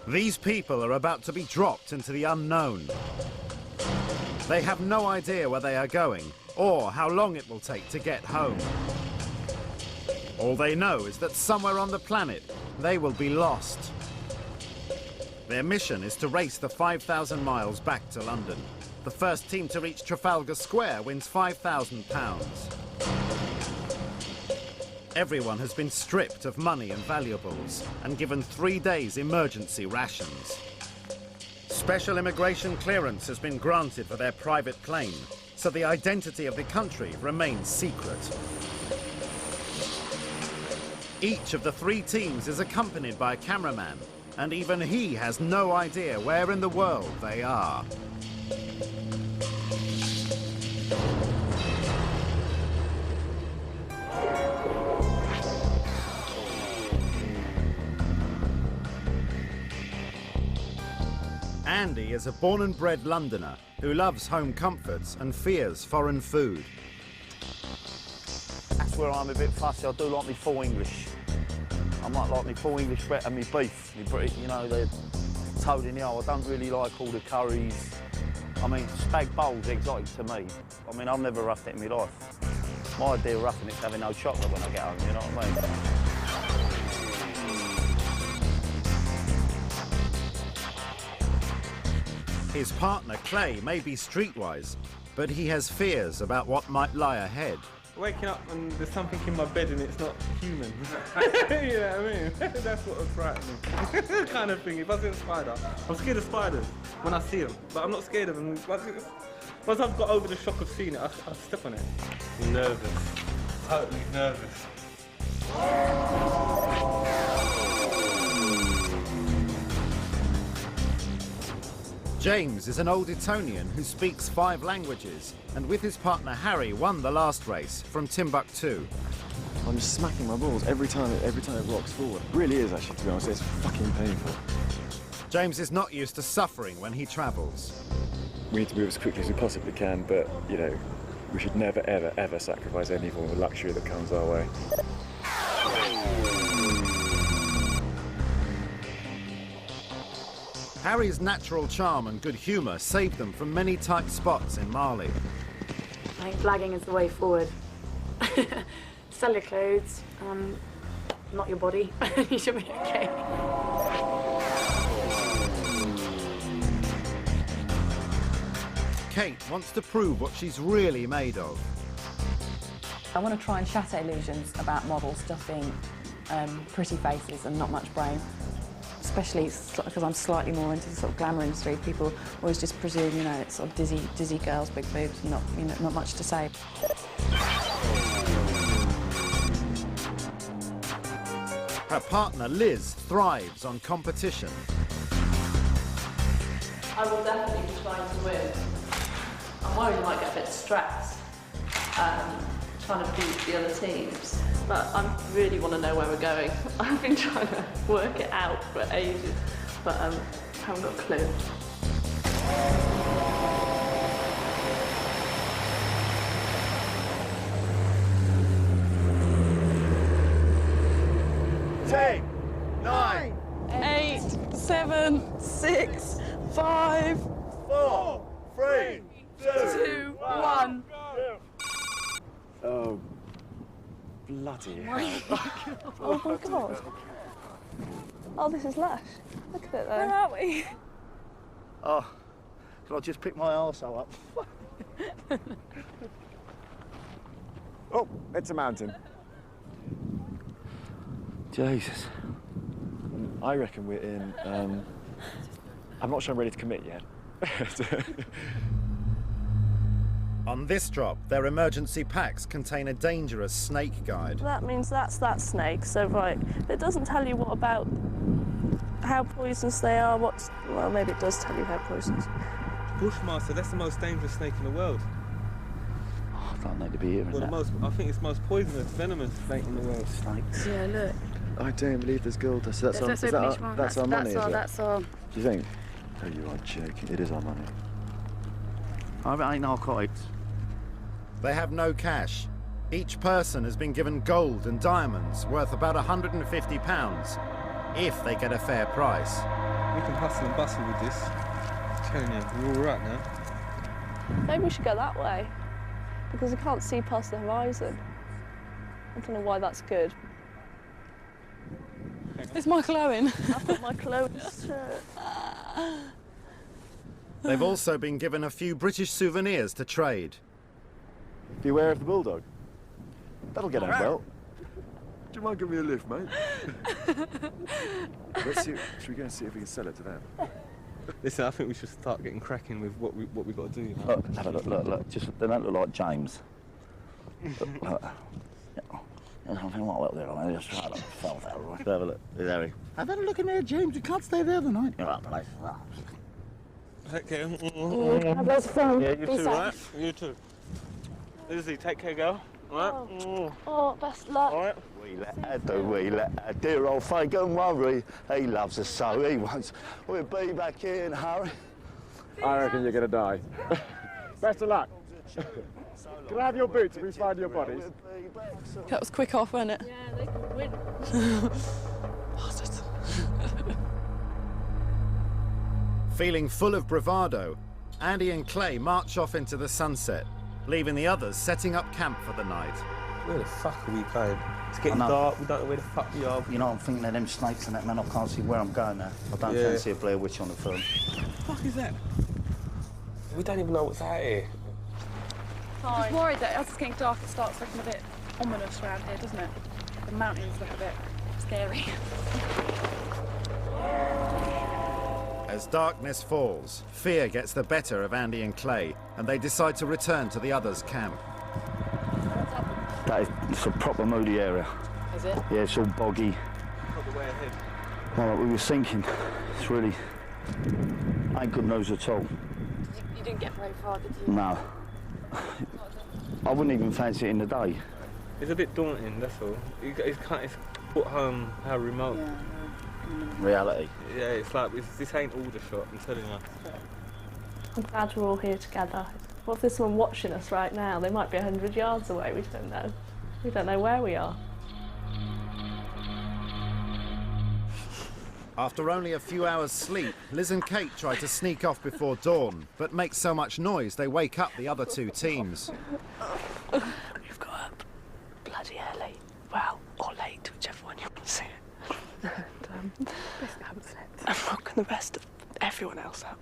These people are about to be dropped into the unknown. They have no idea where they are going or how long it will take to get home. All they know is that somewhere on the planet they will be lost. Their mission is to race the 5,000 miles back to London. The first team to reach Trafalgar Square wins £5,000. Everyone has been stripped of money and valuables and given 3 days emergency rations. Special immigration clearance has been granted for their private plane, so the identity of the country remains secret. Each of the 3 teams is accompanied by a cameraman, and even he has no idea where in the world they are. Andy is a born and bred Londoner who loves home comforts and fears foreign food. That's where I'm a bit fussy. I do like me full English. I might like me full English better than me beef. You know, they're toad in the hole. I don't really like all the curries. I mean, spag bowl's exotic to me. I mean, I've never roughed it in my life. My idea of roughing it's having no chocolate when I get home, you know what I mean? His partner, Clay, may be streetwise, but he has fears about what might lie ahead. Waking up and there's something in my bed and it's not human. You know what I mean? That's what was frightening. Kind of thing. If I see a spider, I'm scared of spiders when I see them, but I'm not scared of them. Once I've got over the shock of seeing it, I'll step on it. Nervous. Totally nervous. James is an old Etonian who speaks 5 languages, and with his partner Harry won the last race from Timbuktu. I'm just smacking my balls every time it rocks forward. It really is, actually, to be honest. It's fucking painful. James is not used to suffering when he travels. We need to move as quickly as we possibly can, but, you know, we should never, ever, ever sacrifice any form of luxury that comes our way. Harry's natural charm and good humour saved them from many tight spots in Mali. I think flagging is the way forward. Sell your clothes, not your body. You should be okay. Kate wants to prove what she's really made of. I want to try and shatter illusions about models just being pretty faces and not much brain. Especially because I'm slightly more into the sort of glamour industry. People always just presume, you know, it's sort of dizzy girls, big boobs, and not much to say. Her partner Liz thrives on competition. I will definitely be trying to win. I'm worried I might get a bit stressed trying to beat the other teams. But I really want to know where we're going. I've been trying to work it out for ages, but I haven't got a clue. Ten, 9, 8, 7, 6, 5, 4, 3, 2, 1. Oh, bloody hell. Oh my God. Oh, this is lush. Look at it though. Where are we? Oh, can I just pick my arsehole up? Oh, it's a mountain. Jesus. I reckon we're in, I'm not sure I'm ready to commit yet. On this drop, their emergency packs contain a dangerous snake guide. That means that's that snake, so right. It doesn't tell you what about how poisonous they are, well, maybe it does tell you how poisonous. Bushmaster, that's the most dangerous snake in the world. Oh, I don't need to be here. Well, I think it's the most poisonous, venomous snake in the world. Snakes. Yeah, look. I don't believe there's gold dust. That's Let's our, open is each one. that's our money, is it? That's our... Do you think? Oh, you are joking. It is our money. I ain't narcotics. They have no cash. Each person has been given gold and diamonds worth about £150 if they get a fair price. We can hustle and bustle with this. I'm telling you, we're all right now. Maybe we should go that way, because we can't see past the horizon. I don't know why that's good. It's Michael Owen. I've got Michael Owen's shirt. They've also been given a few British souvenirs to trade. Beware of the bulldog. That'll get on well. Do you mind giving me a lift, mate? Let's see. Should we go and see if we can sell it to them? Listen, I think we should start getting cracking with what we got to do. You know? Look, have a look. Just, they don't look like James. Look. There's something like that there. I mean, just try to fall there. Have a look. There we go. Have a look in there, James. You can't stay there the night. You're right, place. Take care. Have lots of fun. Yeah, you too, right? You too. Lizzie, take care, girl. All right? Oh, best luck. All right? We let her do, we let her. Dear old Faye, don't worry. He loves us so, he wants. We'll be back here in a hurry. I reckon you're going to die. Best of luck. Can I have your boots if we find your bodies? That was quick off, wasn't it? Yeah, they could win. Feeling full of bravado, Andy and Clay march off into the sunset, leaving the others setting up camp for the night. Where the fuck are we going? It's getting dark, we don't know where the fuck we are. You know, I'm thinking of them snakes and that, man. I can't see where I'm going now. I don't fancy a Blair Witch on the film. What the fuck is that? We don't even know what's out here. I'm just worried that as it's getting dark, it starts looking a bit ominous around here, doesn't it? The mountains look a bit scary. As darkness falls, fear gets the better of Andy and Clay, and they decide to return to the others' camp. It's a proper moody area. Is it? Yeah, it's all boggy. Not the way ahead. Well, we were thinking, it's really ain't good news at all. You didn't get very far, did you? No. I wouldn't even fancy it in the day. It's a bit daunting, that's all. It's put home how remote. Yeah. Reality. Yeah, it's like, this ain't Aldershot, I'm telling you. I'm glad we're all here together. What if there's someone watching us right now? They might be 100 yards away, we don't know. We don't know where we are. After only a few hours' sleep, Liz and Kate try to sneak off before dawn, but make so much noise they wake up the other two teams. We've got up bloody early. Well, or late, whichever one you want to see it. And woken the rest of everyone else up.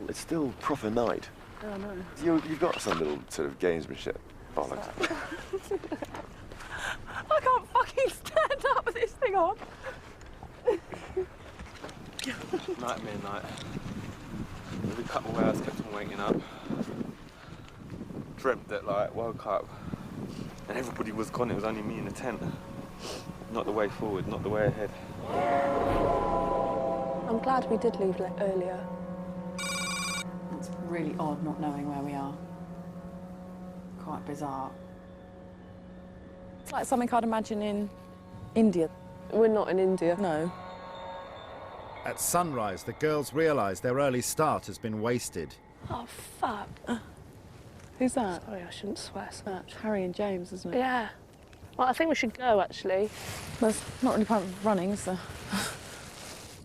It's still proper night. Oh, no. You've got some little sort of gamesmanship. Bollocks. I can't fucking stand up with this thing on. Nightmare night. Every couple of hours kept on waking up. Dreamt that, like, woke up and everybody was gone. It was only me in the tent. Not the way forward, not the way ahead. I'm glad we did leave earlier. It's really odd not knowing where we are. Quite bizarre. It's like something I'd imagine in India. We're not in India. No. At sunrise, the girls realise their early start has been wasted. Oh, fuck. Who's that? Sorry, I shouldn't swear so much. That's Harry and James, isn't it? Yeah. Well, I think we should go, actually. There's not really point of running, is there?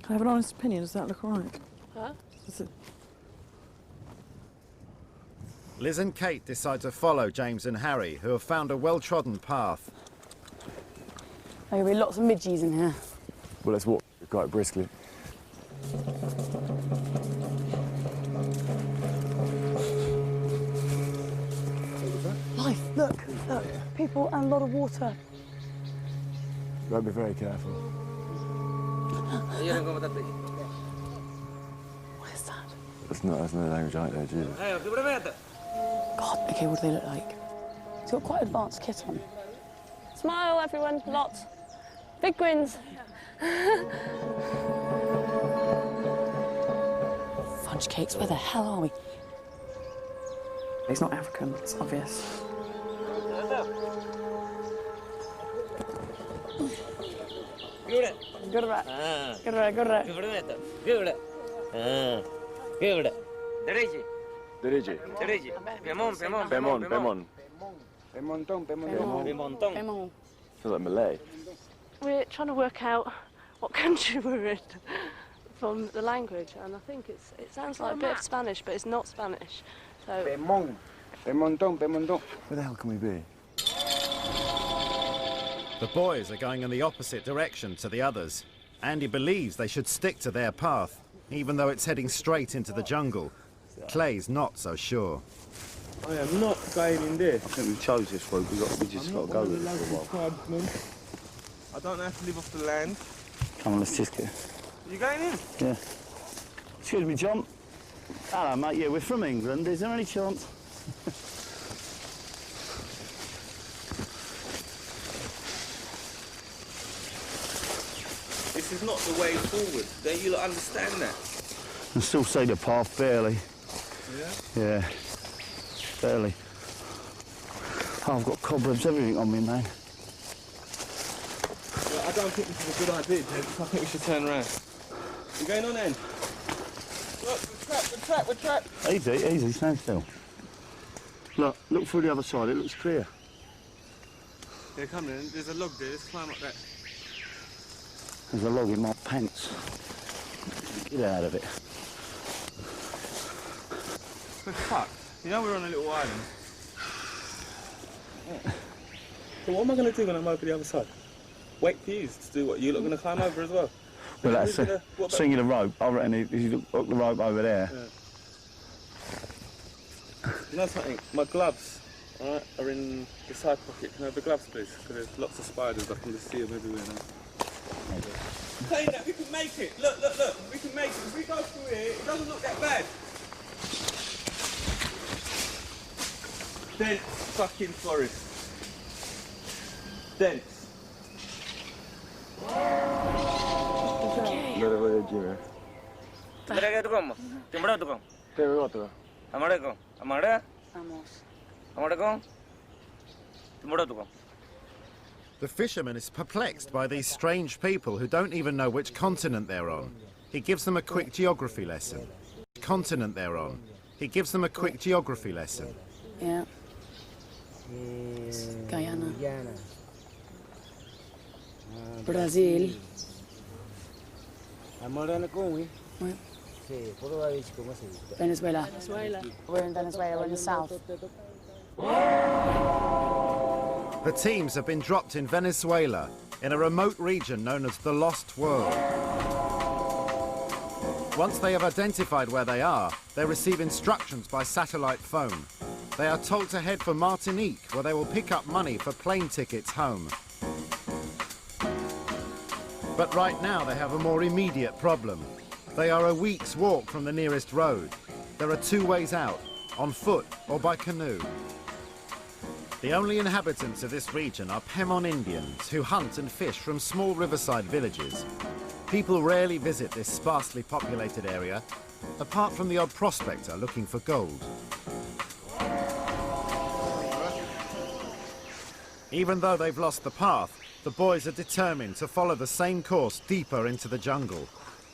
Can I have an honest opinion? Does that look all right? Huh? Does it... Liz and Kate decide to follow James and Harry, who have found a well-trodden path. There'll be lots of midgies in here. Well, let's walk quite briskly. Life, look. People and a lot of water. You better be very careful. What is that? That's no language out there, Jesus. God, okay, what do they look like? He's got quite advanced kit on. Smile, everyone. Lots. Big grins. Fudge cakes, where the hell are we? He's not African, it's obvious. Good. Good. Dirige. Pemon. Feels like Malay. We're trying to work out what country we're in from the language, and I think it sounds like a bit of Spanish, but it's not Spanish. So. Where the hell can we be? The boys are going in the opposite direction to the others. Andy believes they should stick to their path, even though it's heading straight into the jungle. Clay's not so sure. I am not going in there. I think we chose this route. We just got to go with it for a while. I don't have to live off the land. Come on, let's just get... You going in? Yeah. Excuse me, John. Hello, mate. Yeah, we're from England. Is there any chance? This is not the way forward. Don't you understand that? I can still see the path, barely. Yeah? Yeah, barely. Oh, I've got cobwebs, everything on me, man. Well, I don't think this is a good idea, Jed. I think we should turn around. You going on then? Look, we're trapped. Easy, stand still. Look through the other side, it looks clear. Yeah, come then. There's a log there. Let's climb up that. There's a log in my pants. Get out of it. We're fucked. You know we're on a little island. So what am I going to do when I'm over the other side? Wait for you to do what? You're not going to climb over as well? Well, that's it. Swinging the rope. I reckon if you hook the rope over there. Yeah. You know something? My gloves, alright, are in the side pocket. Can I have the gloves, please? Because there's lots of spiders. I can just see them everywhere now. Saying that, we can make it. Look. We can make it. If we go through here, it doesn't look that bad. Dense fucking forest. Dense. The fisherman is perplexed by these strange people who don't even know which continent they're on. He gives them a quick geography lesson. Continent they're on. He gives them a quick geography lesson. Yeah. Guyana. Brazil. Ouais. Venezuela. We're in Venezuela, we're in the south. The teams have been dropped in Venezuela, in a remote region known as the Lost World. Once they have identified where they are, they receive instructions by satellite phone. They are told to head for Martinique, where they will pick up money for plane tickets home. But right now they have a more immediate problem. They are a week's walk from the nearest road. There are two ways out, on foot or by canoe. The only inhabitants of this region are Pemon Indians who hunt and fish from small riverside villages. People rarely visit this sparsely populated area, apart from the odd prospector looking for gold. Even though they've lost the path, the boys are determined to follow the same course deeper into the jungle.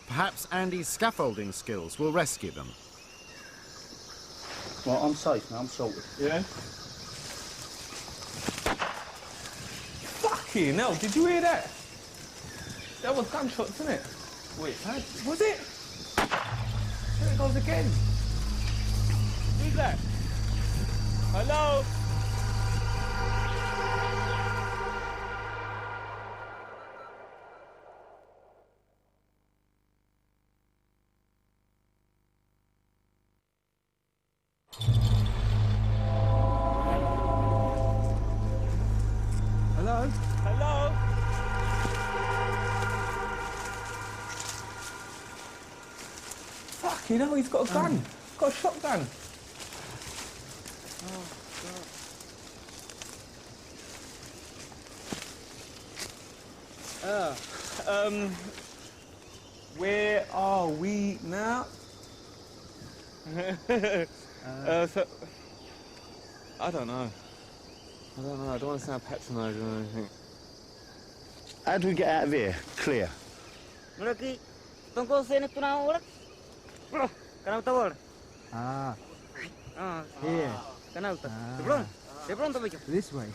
Perhaps Andy's scaffolding skills will rescue them. Well, I'm safe now, I'm sorted. Yeah? Fucking hell, did you hear that? That was gunshots, isn't it? Wait, was it? There it goes again. Who's that? Hello? Hello? Hello? Fucking hell, he's got a gun. Got a shotgun. Oh, God. Where are we now? So, I don't know. I don't want to sound patronising or anything. How do we get out of here? Clear. Ah. Here. This way.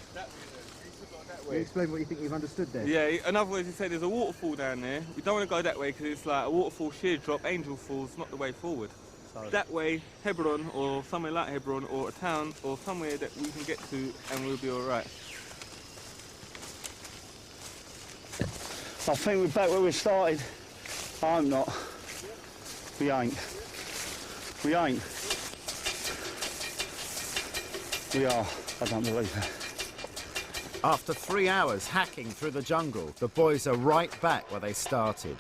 Explain what you think you've understood there. Yeah, in other words, he said there's a waterfall down there. We don't want to go that way because it's like a waterfall, sheer drop, angel falls, not the way forward. That way, Hebron, or somewhere like Hebron, or a town, or somewhere that we can get to, and we'll be all right. I think we're back where we started. I'm not. We ain't. We ain't. We are. I don't believe it. After 3 hours hacking through the jungle, the boys are right back where they started.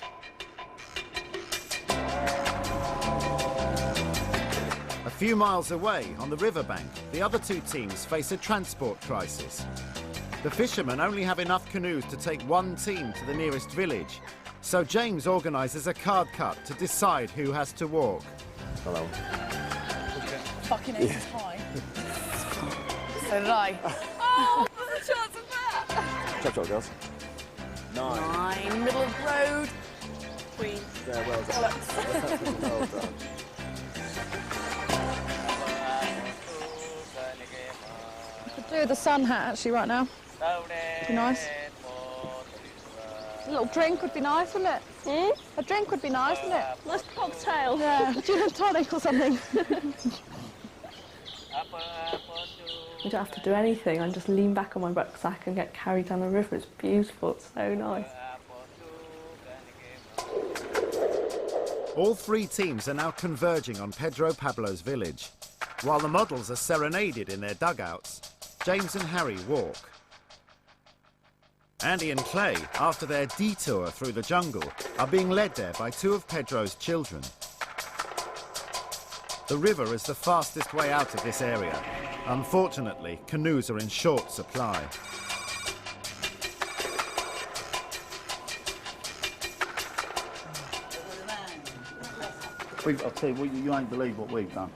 A few miles away, on the riverbank, the other two teams face a transport crisis. The fishermen only have enough canoes to take one team to the nearest village, so James organises a card cut to decide who has to walk. Hello. Fucking ace is high. So did I. Oh, what's the chance of that? Chop, chop, girls. 9, middle of the road. Queen. Yeah, well done. Well done. Could do with a sun hat actually right now. Be nice. A little drink would be nice, wouldn't it? Hmm? A drink would be nice, wouldn't it? Nice cocktail. Yeah, a gin and tonic or something. You don't have to do anything. I just lean back on my rucksack and get carried down the river. It's beautiful. It's so nice. All three teams are now converging on Pedro Pablo's village. While the models are serenaded in their dugouts, James and Harry walk. Andy and Clay, after their detour through the jungle, are being led there by two of Pedro's children. The river is the fastest way out of this area. Unfortunately, canoes are in short supply. I'll tell you what, you ain't believe what we've done.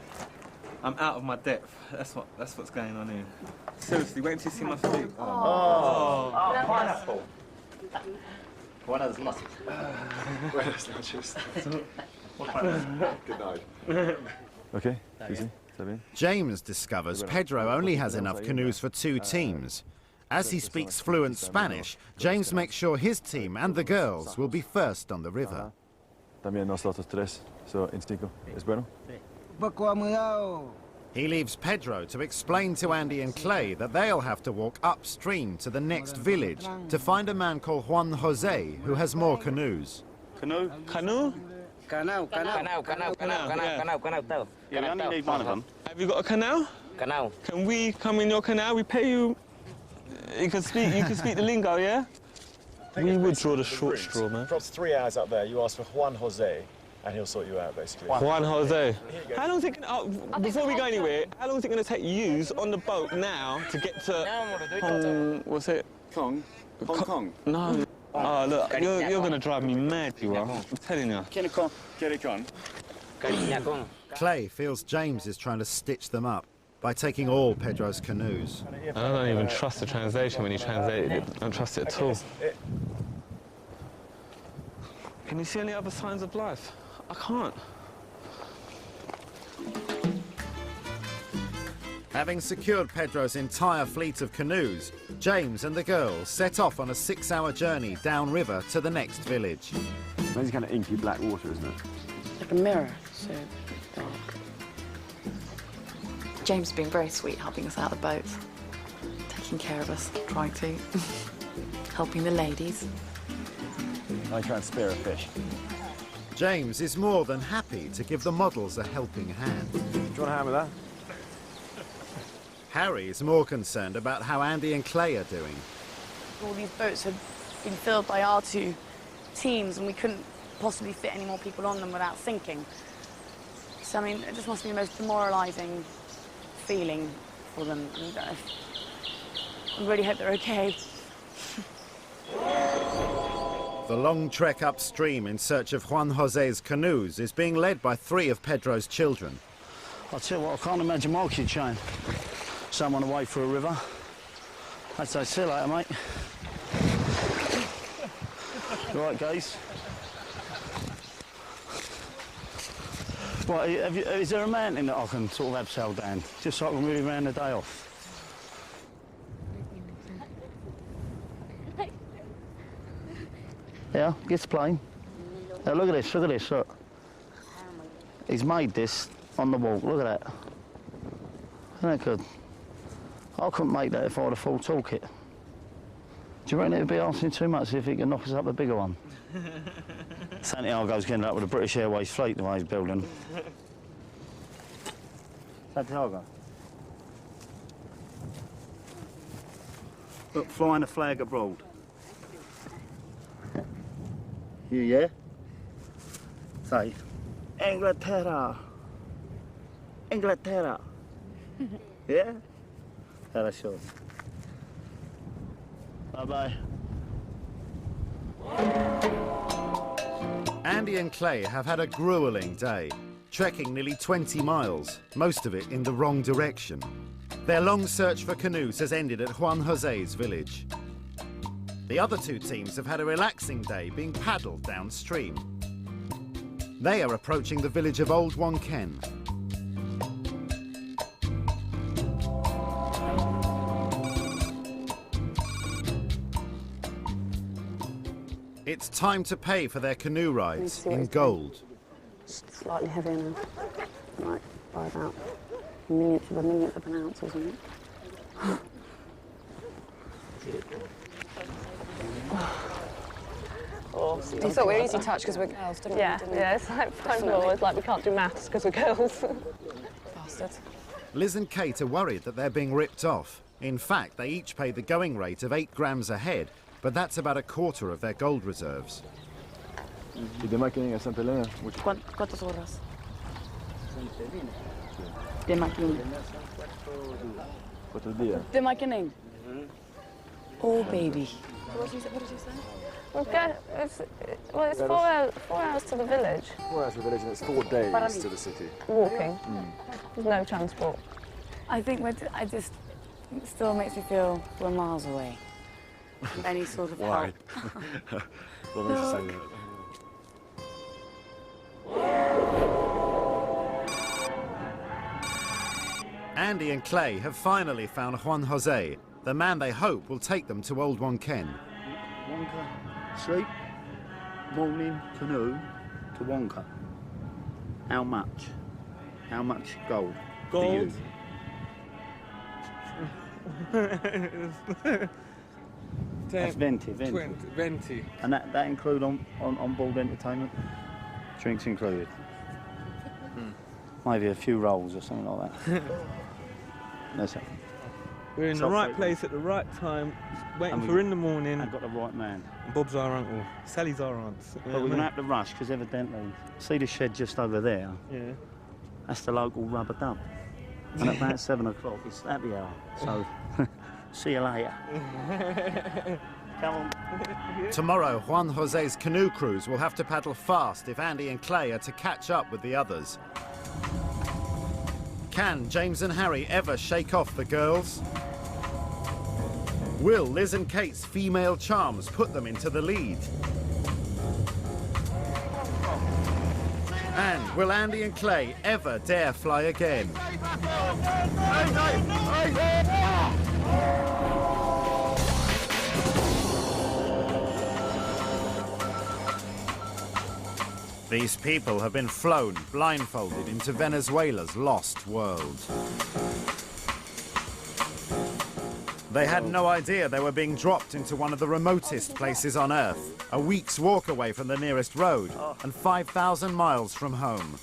I'm out of my depth. That's what's going on here. Seriously, wait until you see my feet. Pineapple. Buenas noches. Buenas noches. Good night. Okay, easy. James discovers Pedro only has enough canoes for two teams. As he speaks fluent Spanish, James makes sure his team and the girls will be first on the river. También nosotros tres. So, instinto. ¿Es bueno? He leaves Pedro to explain to Andy and Clay that they'll have to walk upstream to the next village to find a man called Juan Jose who has more canoes. Canoe? Canoe? Canal. Yeah, we only need one of them. Have you got a canal? Canal. Can we come in your canal? We pay you. You can speak the lingo, yeah? We would draw the short straw, man. Drops 3 hours up there. You ask for Juan Jose, and he'll sort you out, basically. Juan Jose. Here you go. How long is it before we go anywhere, how long is it going to take you on the boat now to get to what's it? Hong Kong. No. Oh, look, you're going to drive me mad, you are. I'm telling you. Clay feels James is trying to stitch them up by taking all Pedro's canoes. I don't even trust the translation when you translate it. I don't trust it at all. Can you see any other signs of life? I can't. Having secured Pedro's entire fleet of canoes, James and the girls set off on a 6-hour journey downriver to the next village. It's kind of inky black water, isn't it? Like a mirror, so dark. James has been very sweet helping us out of the boat, taking care of us, trying to, helping the ladies. I try and spear a fish. James is more than happy to give the models a helping hand. Do you want a hand with that? Harry is more concerned about how Andy and Clay are doing. All these boats had been filled by our two teams and we couldn't possibly fit any more people on them without sinking. So, I mean, it just must be the most demoralising feeling for them. And, I really hope they're okay. The long trek upstream in search of Juan Jose's canoes is being led by 3 of Pedro's children. I'll tell you what, I can't imagine my kid showing someone away for a river. I'd say, see you later, mate. Right, guys. Right, is there a mountain that I can sort of abseil down, just so I can really round the day off? Yeah, gets playing. Now look at this, look. He's made this on the wall, look at that. Isn't that good? I couldn't make that if I had a full toolkit. Do you reckon it would be asking too much if he could knock us up a bigger one? Santiago's getting up with a British Airways fleet the way he's building. Santiago. Look, flying the flag abroad. Yeah? Say, Inglaterra. Inglaterra. Yeah? Хорошо. Bye-bye. Andy and Clay have had a grueling day, trekking nearly 20 miles, most of it in the wrong direction. Their long search for canoes has ended at Juan Jose's village. The other two teams have had a relaxing day being paddled downstream. They are approaching the village of Old Wonken. It's time to pay for their canoe rides in gold. Slightly heavier now. Like by about a millionth of an ounce or something. You thought we were easy touch because we're girls, didn't we? Yeah, it's like fine law. It's like we can't do maths because we're girls. Bastards. Liz and Kate are worried that they're being ripped off. In fact, they each pay the going rate of 8 grams a head, but that's about a quarter of their gold reserves. ¿Y de maquining a San Pelena? ¿Cuántas horas? De maquining. 4 días. De maquining. Oh, baby. What did you say? It's 4 hours to the village. 4 hours to the village and it's 4 days to the city. Walking. There's no transport. I think it still makes me feel we're miles away from any sort of Why? help. What makes you say that? Andy and Clay have finally found Juan Jose, the man they hope will take them to Old Wonken. Wonka, sleep, morning canoe to Wonka. How much? How much gold? Gold? That's 20. 20. And that include on board entertainment? Drinks included? Maybe a few rolls or something like that. That's it. We're in the right place at the right time, waiting for in the morning. I've got the right man. And Bob's our uncle. Sally's our aunt. But we're going to have to rush because evidently, see the shed just over there? Yeah. That's the local rubber dub. And at about 7 o'clock, it's happy hour. So, see you later. Come on. Tomorrow, Juan Jose's canoe crews will have to paddle fast if Andy and Clay are to catch up with the others. Can James and Harry ever shake off the girls? Will Liz and Kate's female charms put them into the lead? And will Andy and Clay ever dare fly again? These people have been flown blindfolded into Venezuela's lost world. They had no idea they were being dropped into one of the remotest places on Earth, a week's walk away from the nearest road and 5,000 miles from home.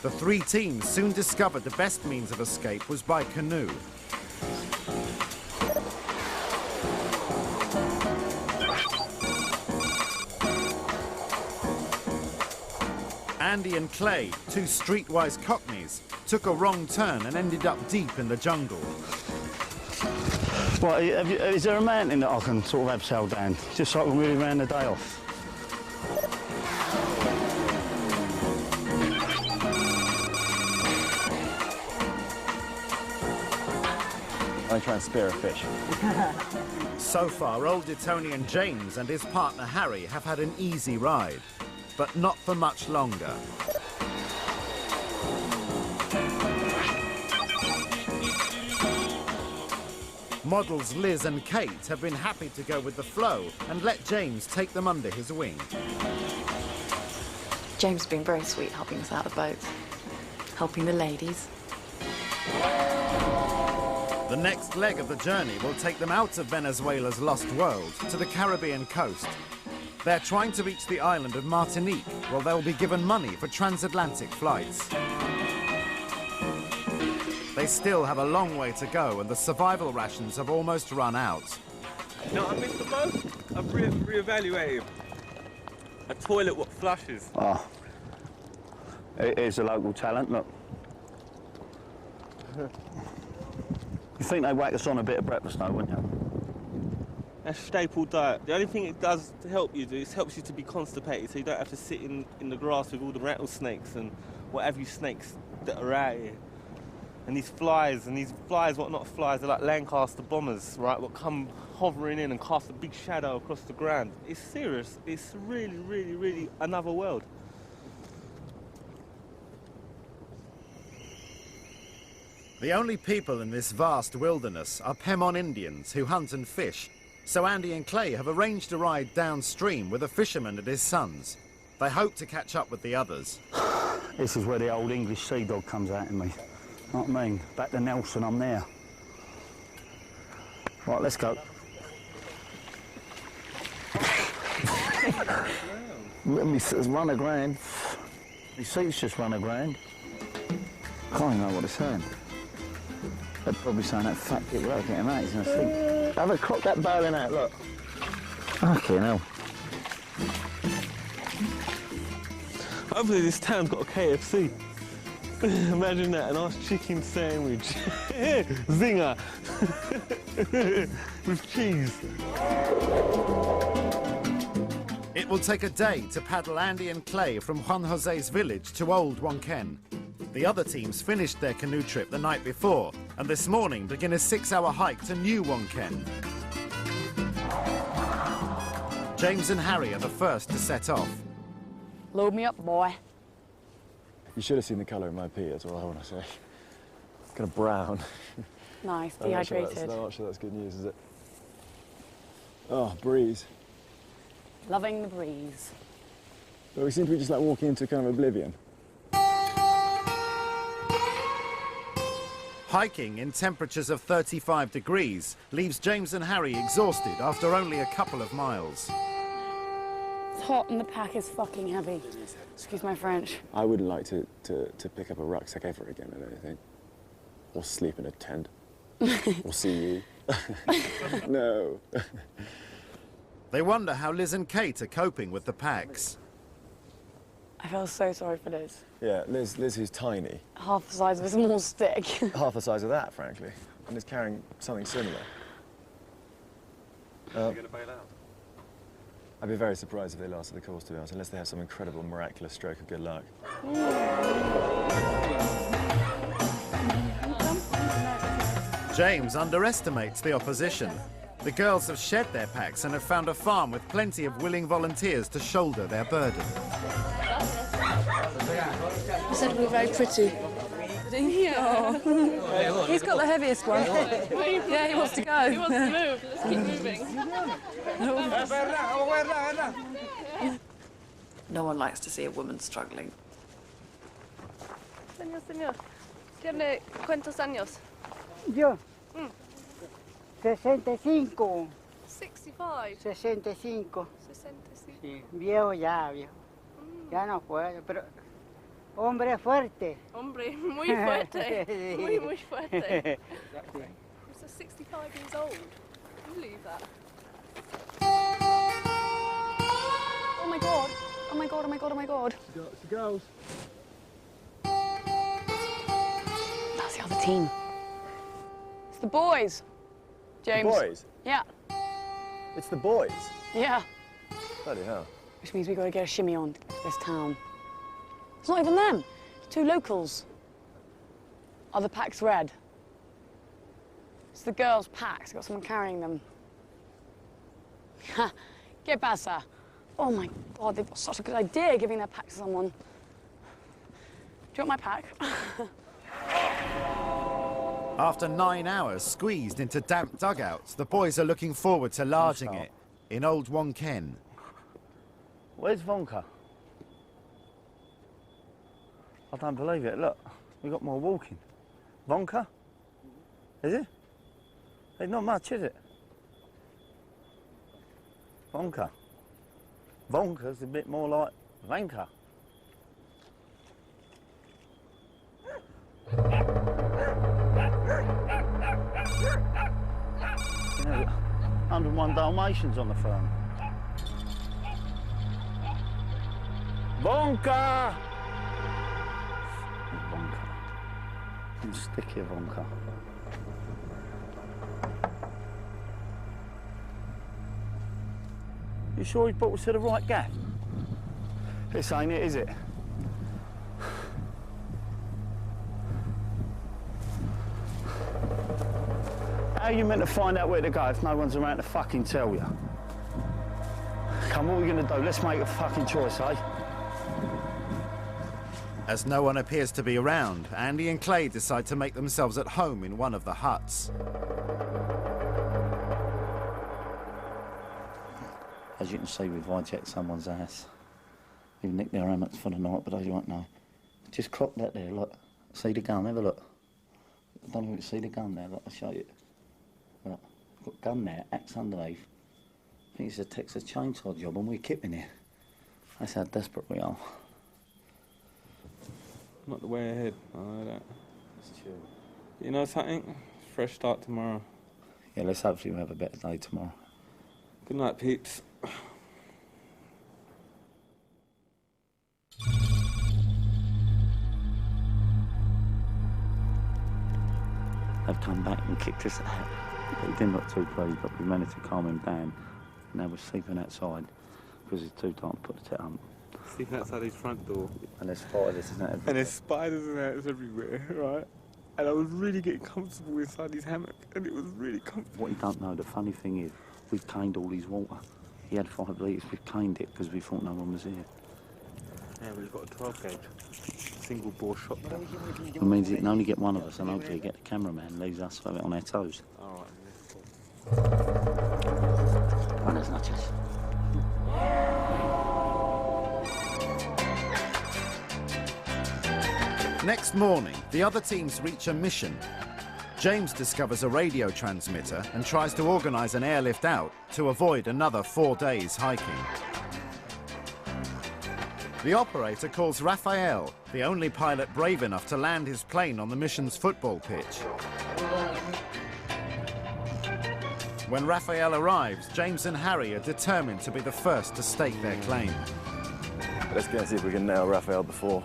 The 3 teams soon discovered the best means of escape was by canoe. Andy and Clay, 2 streetwise cockneys, took a wrong turn and ended up deep in the jungle. Right, is there a mountain that I can sort of abseil down, just so I can really round the day off? Don't try and spear a fish. So far, old Etonian James and his partner Harry have had an easy ride, but not for much longer. Models Liz and Kate have been happy to go with the flow and let James take them under his wing. James has been very sweet helping us out of the boat, helping the ladies. The next leg of the journey will take them out of Venezuela's lost world to the Caribbean coast. They're trying to reach the island of Martinique, where they'll be given money for transatlantic flights. They still have a long way to go, and the survival rations have almost run out. No, I missed the most. I've re-evaluated. A toilet what flushes. Oh, it is a local talent, look. You think they'd whack us on a bit of breakfast now, wouldn't you? That's staple diet. The only thing it does to help you do is helps you to be constipated, so you don't have to sit in the grass with all the rattlesnakes and what have you snakes that are out here. And these flies, what not flies, they're like Lancaster bombers, right, what come hovering in and cast a big shadow across the ground. It's serious. It's really, really, really another world. The only people in this vast wilderness are Pemon Indians who hunt and fish, so Andy and Clay have arranged a ride downstream with a fisherman and his sons. They hope to catch up with the others. This is where the old English sea dog comes out in me. Know what I mean? Back to Nelson, I'm there. Right, let's go. Let me run aground. My seat's just run aground. I can't even know what it's saying. They're probably saying that fat kid without getting out, he's gonna think. Have a crop that bowling out, look. Fucking hell. Hopefully this town's got a KFC. Imagine that, an ass chicken sandwich. Zinger. With cheese. It will take a day to paddle Andy and Clay from Juan Jose's village to Old Wonken. The other teams finished their canoe trip the night before, and this morning begin a 6-hour hike to New Wonken. James and Harry are the first to set off. Load me up, boy. You should have seen the colour of my pee, that's all I want to say. Kind of brown. Nice, I'm not dehydrated. not sure that's good news, is it? Oh, breeze. Loving the breeze. But we seem to be just like walking into kind of oblivion. Hiking in temperatures of 35 degrees leaves James and Harry exhausted after only a couple of miles. It's hot and the pack is fucking heavy. Excuse my French. I wouldn't like to pick up a rucksack ever again, I don't think. Or sleep in a tent. Or see you. No. They wonder how Liz and Kate are coping with the packs. I feel so sorry for Liz. Yeah, Liz who's tiny. Half the size of a small stick. Half the size of that, frankly. And is carrying something similar. Are you going to bail out? I'd be very surprised if they lasted the course, to be honest, unless they have some incredible, miraculous stroke of good luck. James underestimates the opposition. The girls have shed their packs and have found a farm with plenty of willing volunteers to shoulder their burden. I said we're very pretty. Yeah. He's got the heaviest one. Yeah, he wants to go. He wants to move. Let's keep moving. No one likes to see a woman struggling. Señor. ¿Tiene cuántos años? Yo. 65. 65. 65. 65. Sí, viejo ya, viejo. Ya no puedo, pero hombre fuerte. Hombre, muy fuerte. Muy fuerte. He's 65 years old. Can you believe that? Oh my god. Oh my god, oh my god, oh my god. It's the girls. That's the other team. It's the boys. James. The boys? Yeah. It's the boys? Yeah. Bloody hell. Which means we've got to get a shimmy on to this town. It's not even them. It's two locals. Are the packs red? It's the girls' packs. Got someone carrying them. Ha! ¿Qué pasa? Oh my God, they've got such a good idea giving their pack to someone. Do you want my pack? After 9 hours squeezed into damp dugouts, the boys are looking forward to larging it in Old Wonken. Where's Wonka? I don't believe it. Look, we got more walking. Wonka? Is it? There's not much, is it? Wonka. Wonka's a bit more like Vanka. You know, 101 Dalmatians on the phone. Wonka! Wonka. You stick here, Wonka. You sure he brought us to the right gap? This ain't it, is it? How are you meant to find out where to go if no one's around to fucking tell you? Come, what are we gonna do? Let's make a fucking choice, eh? As no one appears to be around, Andy and Clay decide to make themselves at home in one of the huts. As you can see, we've hijacked someone's ass. We've nicked their hammocks for the night, but they won't know. Just clock that there, look. See the gun, have a look. I don't know if you can see the gun there, look, I'll show you. Look, got a gun there, axe underneath. I think it's a Texas chainsaw job and we're kipping it. That's how desperate we are. Not the way ahead, I know that. It's chill. You know something? Fresh start tomorrow. Yeah, let's hopefully have a better day tomorrow. Good night, peeps. They've come back and kicked us out. He didn't look too pleased, but we managed to calm him down. Now we're sleeping outside because it's too dark to put the tent on. Sleeping outside his front door. And there's spiders and that everywhere. And there's spiders and ants everywhere, right? And I was really getting comfortable inside his hammock, and it was really comfortable. What you don't know, the funny thing is, we've caned all his water. He had 5 litres, we've caned it because we thought no one was here. Yeah, we've got a 12 gauge. Single bore shotgun. It means you can only get one of us, and hopefully get the cameraman, leaves us a bit on our toes. Alright, Buenas noches. Next morning, the other teams reach a mission. James discovers a radio transmitter and tries to organise an airlift out to avoid another 4 days hiking. The operator calls Raphael, the only pilot brave enough to land his plane on the mission's football pitch. When Raphael arrives, James and Harry are determined to be the first to stake their claim. Let's go and see if we can nail Raphael before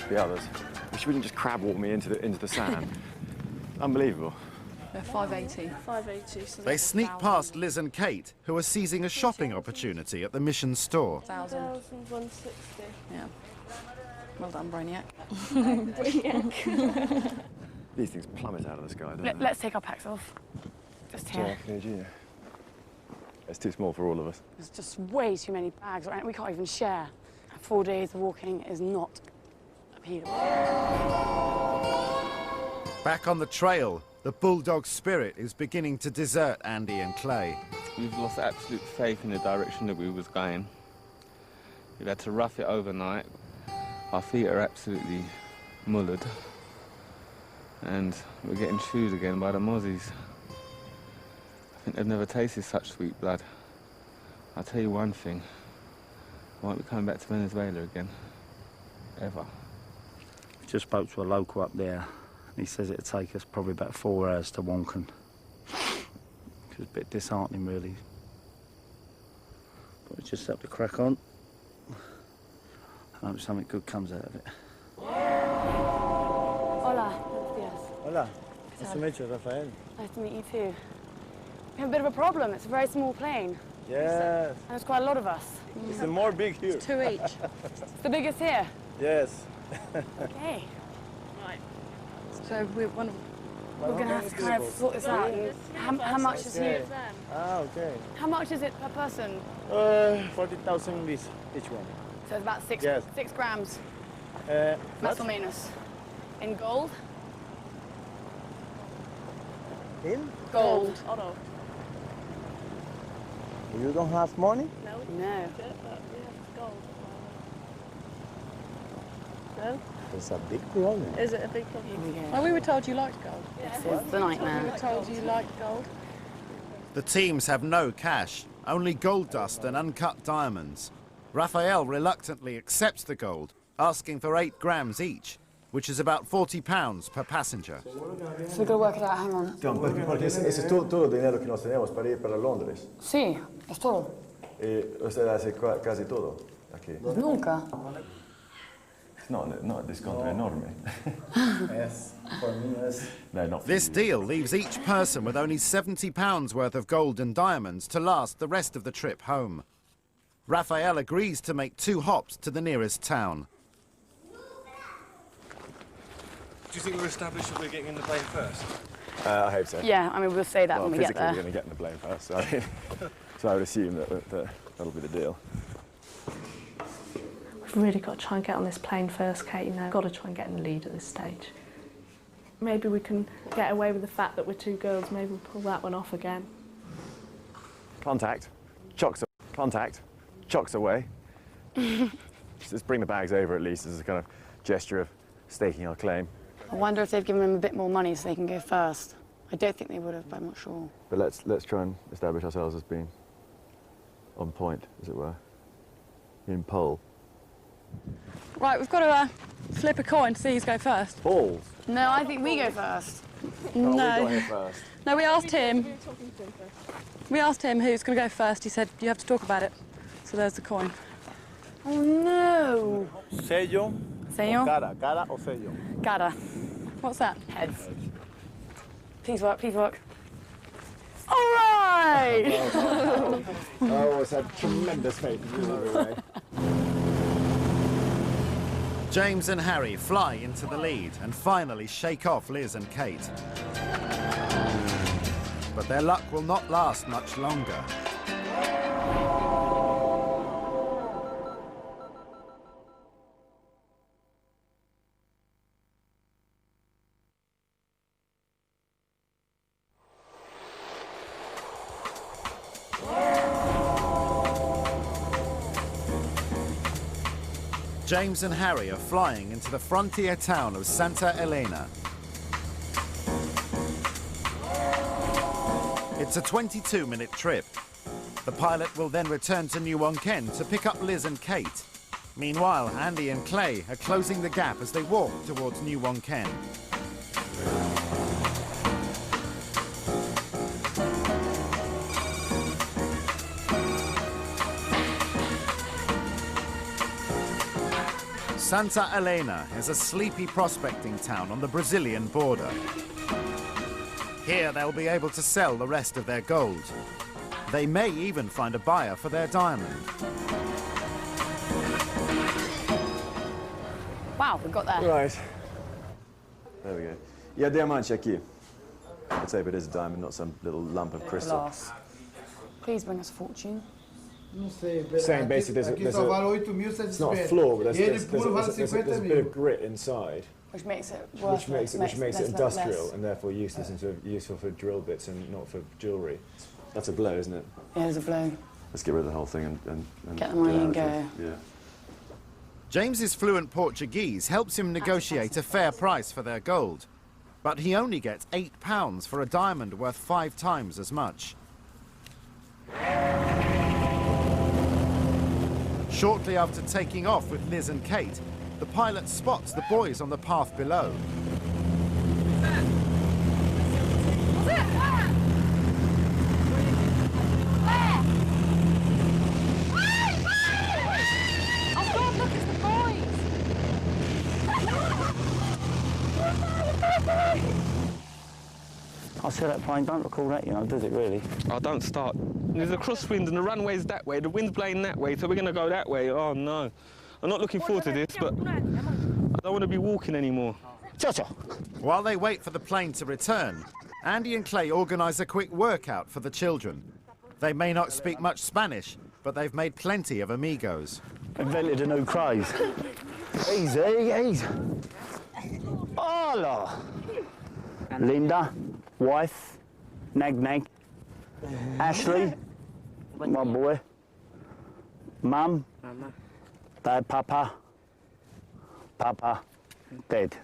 the others. She wouldn't just crab walk me into the sand. Unbelievable. They're 580. 580. So They sneak past Liz and Kate, who are seizing a shopping opportunity at the mission store. 1,160. Yeah. Well done, Brainiac. Brainiac. These things plummet out of the sky, don't they? Let's take our packs off. Just here. Yeah. It's too small for all of us. There's just way too many bags, right? We can't even share. 4 days of walking is not appealable. Back on the trail, the bulldog spirit is beginning to desert Andy and Clay. We've lost absolute faith in the direction that we was going. We've had to rough it overnight. Our feet are absolutely mullered. And we're getting chewed again by the mozzies. I think they've never tasted such sweet blood. I'll tell you one thing. I won't be coming back to Venezuela again. Ever. Just spoke to a local up there. He says it'd take us probably about 4 hours to Wonken. It was a bit disheartening, really. But we just have to crack on. I hope something good comes out of it. Hola. Buenos dias. Hola. Nice to meet you, Rafael. Nice to meet you too. We have a bit of a problem. It's a very small plane. Yes. And there's quite a lot of us. It's the more big here. 2 each. It's the biggest here. Yes. Okay. So we're one We're going to have to kind of sort this out. How much is he? Ah, okay. How much is it per person? 40,000 each one. So it's about 6 grams, plus or minus. In gold? In? Gold. Oh, no. You don't have money? No. No. We have gold. No? It's a big problem. Is it a big problem? Well, we were told you liked gold. This is the nightmare. We were told you liked gold. The teams have no cash, only gold dust and uncut diamonds. Raphael reluctantly accepts the gold, asking for 8 grams each, which is about £40 per passenger. So we've got to work it out, hang on. Porque ese es todo el dinero que nos tenemos para ir para Londres. Sí, es todo. Usted hace casi todo aquí. Nunca. No, desconto enorme. Yes, for me, yes. No, not for This you. deal leaves each person with only £70 worth of gold and diamonds to last the rest of the trip home. Raphael agrees to make 2 hops to the nearest town. Do you think we're established that we're getting in the plane first? I hope so. Yeah, I mean, we'll say that Well, when we get physically there. we're going to get in the plane first, so, so I would assume that'll be the deal. We've really got to try and get on this plane first, Kate, you know. Got to try and get in the lead at this stage. Maybe we can get away with the fact that we're 2 girls. Maybe we'll pull that one off again. Contact, chocks away. Just bring the bags over at least as a kind of gesture of staking our claim. I wonder if they've given him a bit more money so they can go first. I don't think they would have, but I'm not sure. But let's try and establish ourselves as being on point, as it were, in pole. Right, we've got to flip a coin to see who's go first. Balls. No, I think we go first. No. We got here first. No, we asked him. We asked him who's going to go first. He said, you have to talk about it. So there's the coin. Oh, no. Sello. Sello? Cara o sello. Cara. What's that? Heads. Please work, please work. All right! Oh, it's had tremendous faith in you, every way. James and Harry fly into the lead and finally shake off Liz and Kate. But their luck will not last much longer. James and Harry are flying into the frontier town of Santa Elena. It's a 22-minute trip. The pilot will then return to New Wonken to pick up Liz and Kate. Meanwhile, Andy and Clay are closing the gap as they walk towards New Wonken. Santa Elena is a sleepy prospecting town on the Brazilian border. Here they'll be able to sell the rest of their gold. They may even find a buyer for their diamond. Wow, we got there. Right. There we go. Yeah, diamante aqui. Let's hope it is a diamond, not some little lump of crystal. Glass. Please bring us a fortune. Não sei. Saying basically there's só vale a 8.750. it's not a flaw, but there's vale a bit of grit inside, Which makes it which worthless. makes it industrial less. and therefore useless and sort of useful for drill bits and not for jewellery. That's a blow, isn't it? Yeah, there's a blow. Let's get rid of the whole thing and Get the money and out of go. it. Yeah. James's fluent Portuguese helps him negotiate a fair price for their gold. But he only gets £8 for a diamond worth 5 times as much. Shortly after taking off with Liz and Kate, the pilot spots the boys on the path below. Oh God, look, it's the I see that plane, don't recall that, you know, does it really? Oh, don't start. There's a crosswind and the runway's that way, the wind's blowing that way, so we're going to go that way. Oh, no. I'm not looking forward to this, but I don't want to be walking anymore. While they wait for the plane to return, Andy and Clay organise a quick workout for the children. They may not speak much Spanish, but they've made plenty of amigos. Invented a new craze. Easy, easy. Hola. Linda, wife, Nag Nag, Ashley, my boy, Mum, Dad, Papa, Papa, dead.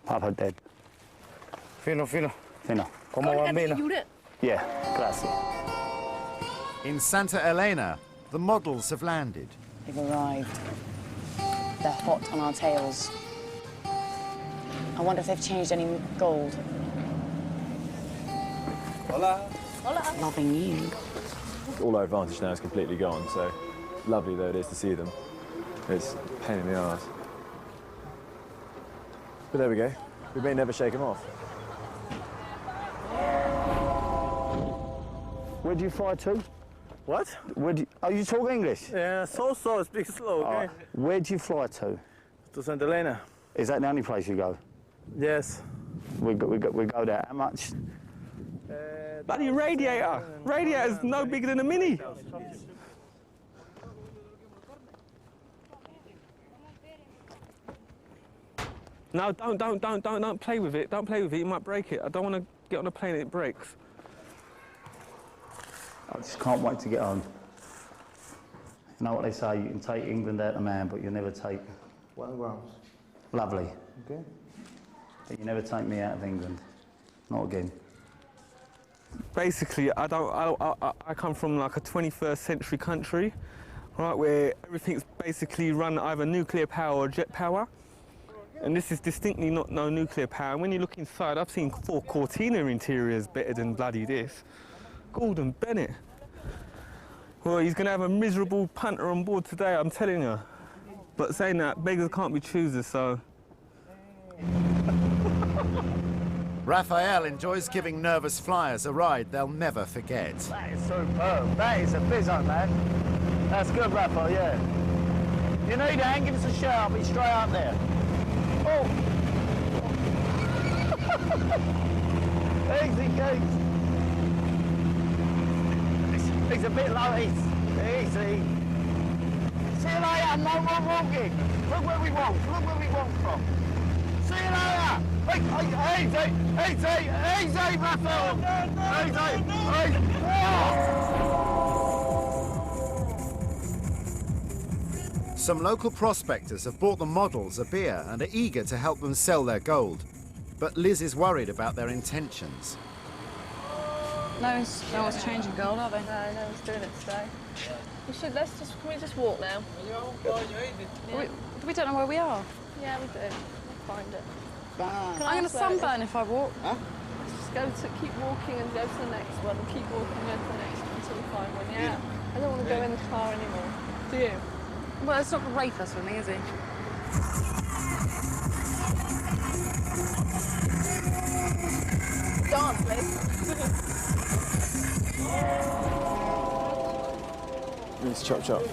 Papa dead. Fino. Fino. Como bambino. Yeah, gracias. In Santa Elena, the models have landed. They've arrived. They're hot on our tails. I wonder if they've changed any gold. Hola. Hola. Loving you. All our advantage now is completely gone, so lovely though it is to see them. It's a pain in the arse. But there we go. We may never shake them off. Where do you fly to? What? Oh, you talk English? Yeah, so. Speak slow, okay? Where do you fly to? To Santa Elena. Is that the only place you go? Yes. We go there. How much? Bloody radiator. Radiator's no bigger than a Mini. No, don't play with it. Don't play with it. You might break it. I don't want to get on a plane and it breaks. I just can't wait to get home. You know what they say, you can take England out of man, but you never take... One round. Lovely. Okay. But you never take me out of England. Not again. Basically, I come from like a 21st century country, right, where everything's basically run either nuclear power or jet power. And this is distinctly not no nuclear power. And when you look inside, I've seen 4 Cortina interiors better than bloody this. Gordon Bennett. Well, he's going to have a miserable punter on board today, I'm telling you. But saying that, beggars can't be choosers, so... Raphael enjoys giving nervous flyers a ride they'll never forget. That is superb. That is a bizzo, man. That's good, Raphael, yeah. You need a hand, give us a shout. I'll be straight up there. Oh! Easy, Keith. It's a bit low, easy. See you later, no more walking. Look where we walk from. See you later. Easy, Raphael. Easy. Some local prospectors have bought the models a beer and are eager to help them sell their gold. But Liz is worried about their intentions. No one's changing gold, are they? No one's doing it today. Can we just walk now? We don't know where we are. Yeah, we do. We'll find it. I'm going to sunburn if I walk. Huh? Just keep walking and go to the next one, and keep walking and go to the next one until we find one, yeah? I don't want to go in the car anymore. Do you? Well, it's not going to rape us or anything, is he? Dance, Liz. It's chop.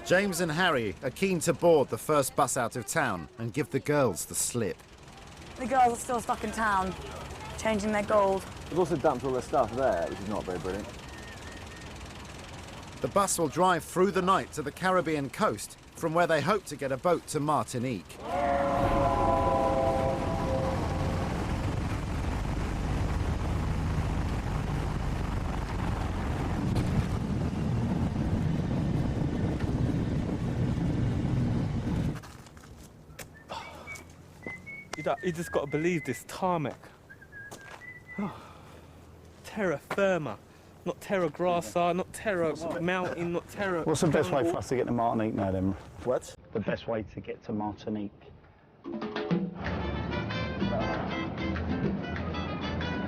James and Harry are keen to board the first bus out of town and give the girls the slip. The girls are still stuck in town, changing their gold. They've also dumped all their stuff there, which is not very brilliant. The bus will drive through the night to the Caribbean coast, from where they hope to get a boat to Martinique. You just got to believe this tarmac. Oh. Terra firma, not terra grassa, not terra mountain, not terra... What's the best way for us to get to Martinique now, then? What? The best way to get to Martinique.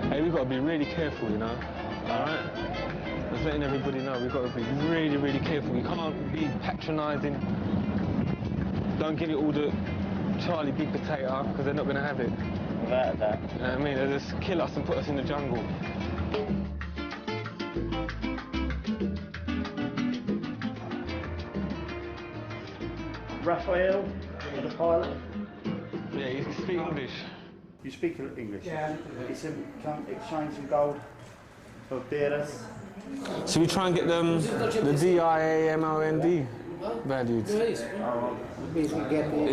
Hey, we've got to be really careful, you know, all right? Just letting everybody know, we've got to be really, really careful. We can't be patronising. Don't give it all the Charlie Big Potato, because they're not going to have it. Without that. You know what I mean? They'll just kill us and put us in the jungle. Raphael, the pilot. Yeah, you speak English. You speak English? Yeah. It's can exchange some gold for beers. Should we try and get them the DIAMOND valued? Is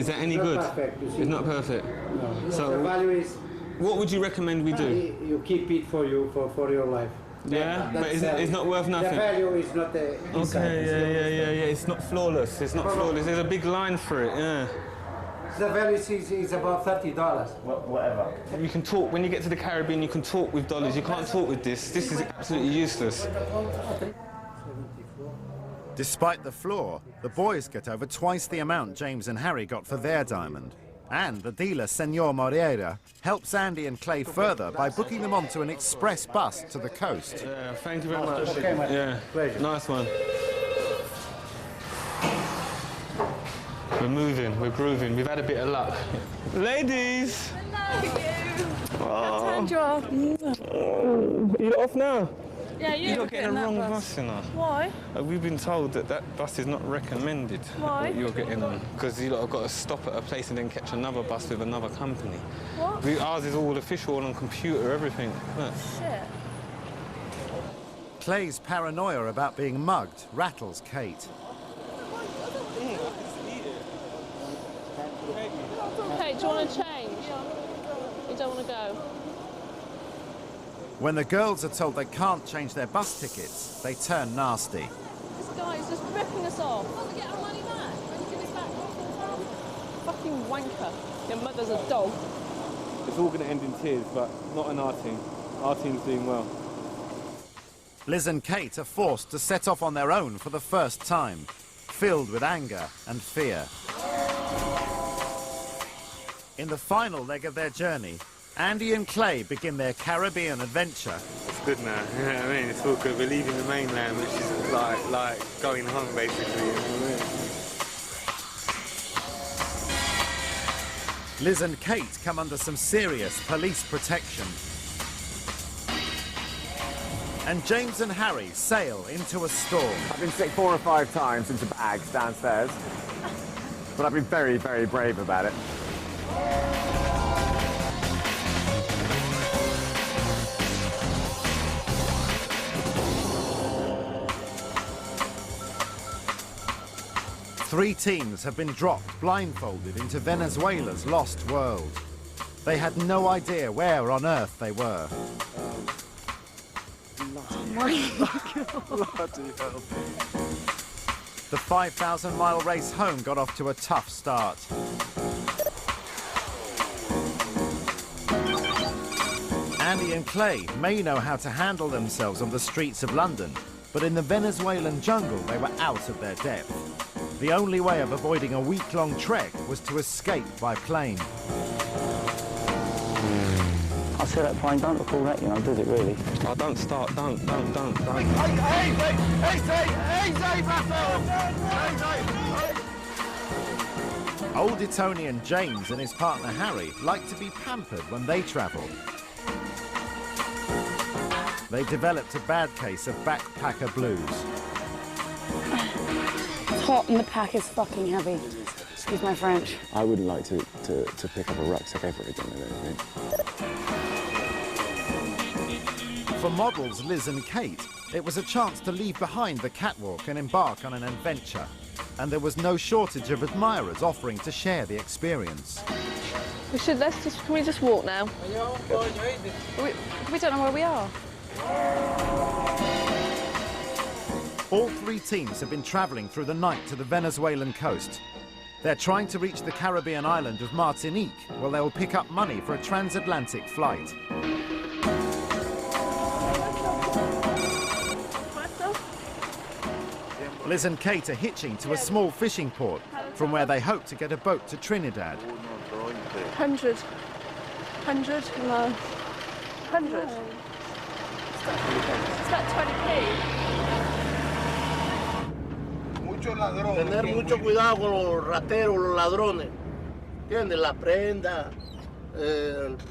that any good? It's not perfect. No. So the value is. What would you recommend we do? You keep it for you for your life. Yeah, but it's not worth nothing. The value is not the inside. Okay, yeah. It's not flawless. It's not flawless. There's a big line for it. Yeah. The value is about $30. Whatever. You can talk when you get to the Caribbean. You can talk with dollars. You can't talk with this. This is absolutely useless. Despite the flaw, the boys get over twice the amount James and Harry got for their diamond. And the dealer, Senor Moreira, helps Andy and Clay further by booking them onto an express bus to the coast. Yeah, thank you very much. Okay, man. Yeah, pleasure. Nice one. We're moving, we're grooving. We've had a bit of luck. Ladies! I turned you off. You're off now? Yeah, You're not getting the wrong bus, you know. Why? We've been told that bus is not recommended. Why? That you're getting on. Because you lot have got to stop at a place and then catch another bus with another company. What? Ours is all official, all on computer, everything. Look. Shit. Clay's paranoia about being mugged rattles Kate. Hey, do you want to change? You don't want to go? When the girls are told they can't change their bus tickets, they turn nasty. This guy is just ripping us off. Will we get our money back? When you give us back fucking wanker. Your mother's a dog. It's all going to end in tears, but not in our team. Our team's doing well. Liz and Kate are forced to set off on their own for the first time, filled with anger and fear. In the final leg of their journey, Andy and Clay begin their Caribbean adventure. It's good now, you know what I mean? It's all good. We're leaving the mainland, which is like going home, basically, you know what I mean? Liz and Kate come under some serious police protection. And James and Harry sail into a storm. I've been sick 4 or 5 times into bags downstairs, but I've been very, very brave about it. Three teams have been dropped blindfolded into Venezuela's lost world. They had no idea where on earth they were. Bloody hell. The 5,000-mile race home got off to a tough start. Andy and Clay may know how to handle themselves on the streets of London, but in the Venezuelan jungle they were out of their depth. The only way of avoiding a week-long trek was to escape by plane. I see that plane, don't recall that, you know, does it really? Oh, don't start, don't. Old Etonian James and his partner Harry like to be pampered when they travel. They developed a bad case of backpacker blues. It's hot and the pack is fucking heavy. Excuse my French. I wouldn't like to pick up a rucksack ever again, I don't think. For models Liz and Kate, it was a chance to leave behind the catwalk and embark on an adventure. And there was no shortage of admirers offering to share the experience. Can we just walk now? We don't know where we are. All three teams have been travelling through the night to the Venezuelan coast. They're trying to reach the Caribbean island of Martinique, where they will pick up money for a transatlantic flight. Liz and Kate are hitching to a small fishing port, from where they hope to get a boat to Trinidad. 100. 100? No. 100? It's about 20p. Tener mucho cuidado con los rateros, los ladrones. ¿Entiendes? La prenda,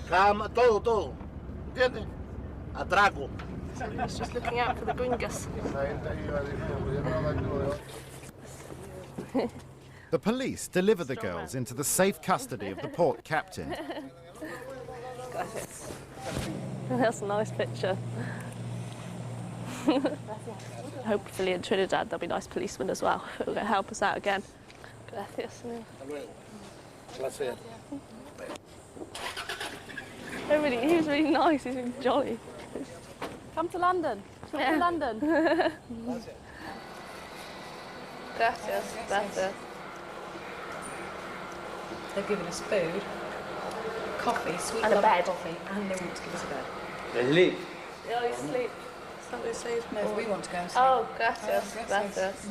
cama, todo. ¿Entiendes? Atraco. It's just looking out for the gringas. The police deliver the girls into the safe custody of the port captain. That's a nice picture. Hopefully in Trinidad there'll be nice policemen as well who will help us out again. Gracias. He was really nice, he's really jolly. Come to London. Come to London. Gracias, gracias. They've given us food, coffee, sweet and a bed. coffee, and they want to give us a bed. Sleep. Yeah, you sleep. Somebody sleep. No, if we want to go and sleep. Oh, gracias, gracias.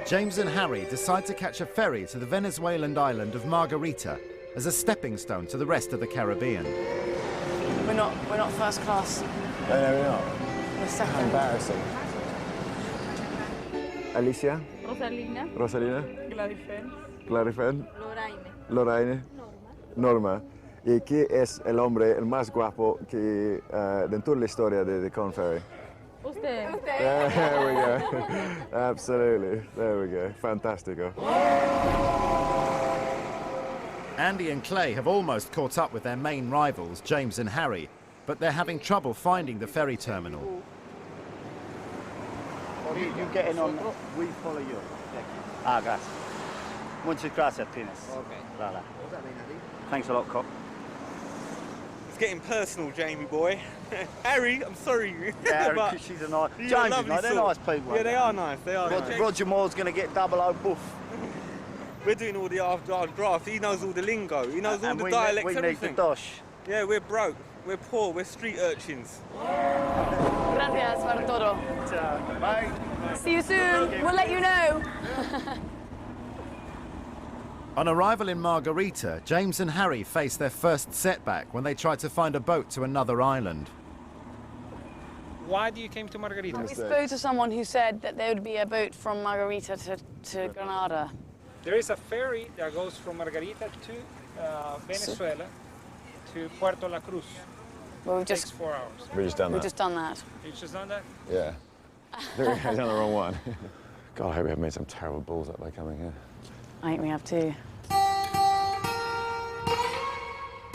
James and Harry decide to catch a ferry to the Venezuelan island of Margarita as a stepping stone to the rest of the Caribbean. We're not first class. No, we're not. We're second. How embarrassing. Alicia? Rosalina. Rosalina? Clarifen. Clarifen? Loraine. Loraine? Norma. ¿Y quién es el hombre el más guapo que de toda la historia de Corn Ferry? Usted. There we go. Absolutely. There we go. Fantastico. Andy and Clay have almost caught up with their main rivals, James and Harry, but they're having trouble finding the ferry terminal. You getting on, we follow you. Ah, gracias. Muchas gracias, Tines. Okay. Thanks a lot, cop. It's getting personal, Jamie boy. Harry, I'm sorry. Yeah, but she's a nice... you're James, a lovely they're sort. nice people. Yeah, they are nice, they are nice. Roger Moore's going to get 00 buff. We're doing all the after draft. He knows all the lingo. He knows all the dialects, we everything. need the dosh. Yeah, we're broke. We're poor. We're street urchins. Gracias por todo. Bye. See you soon. We'll let you know. On arrival in Margarita, James and Harry face their first setback when they try to find a boat to another island. Why do you came to Margarita? We spoke to someone who said that there would be a boat from Margarita to Granada. There is a ferry that goes from Margarita to Venezuela to Puerto La Cruz. Well, It takes 4 hours. We've just done that. We've just done that. You just done that? Yeah. I think we've done the wrong one. God, I hope we haven't made some terrible balls up by coming here. I think we have too.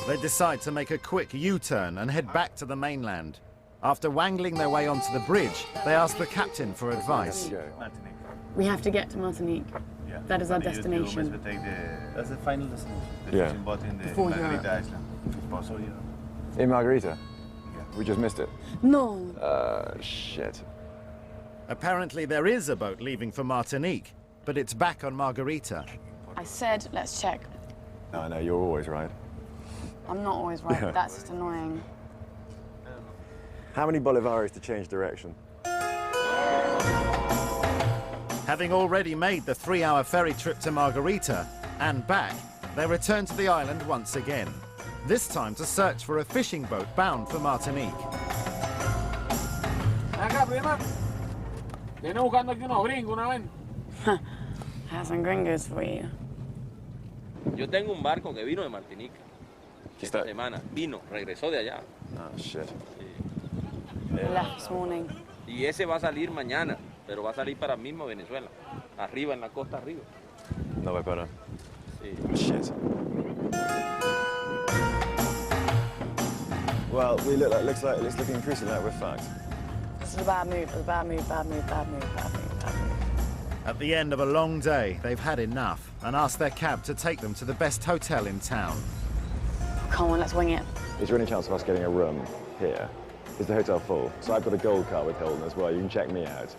They decide to make a quick U-turn and head back to the mainland. After wangling their way onto the bridge, they ask the captain for advice. We have to get to Martinique. Yeah. That is our destination. That's the final destination. Yeah. Boat in the Before Margarita Island. If possible, In Margarita? Yeah. We just missed it. No. Shit. Apparently there is a boat leaving for Martinique, but it's back on Margarita. I said, let's check. No, you're always right. I'm not always right, but that's just annoying. How many Bolivares to change direction? Having already made the 3-hour ferry trip to Margarita and back, they return to the island once again, this time to search for a fishing boat bound for Martinique. Have some gringos for you. Yo tengo un barco que vino de Martinica esta that... semana. Vino, regresó de allá. Oh, shit. We left this morning. Y ese va a salir mañana, pero va a salir para mismo Venezuela. Arriba, en la costa arriba. No way better. Sí. Shit. Well, looks like it's looking increasingly like we're fucked. This is a bad move, bad move, bad move, bad move, bad move, bad move. At the end of a long day, they've had enough and ask their cab to take them to the best hotel in town. Come on, let's wing it. Is there any chance of us getting a room here? Is the hotel full? So I've got a gold card with Hilton as well. You can check me out.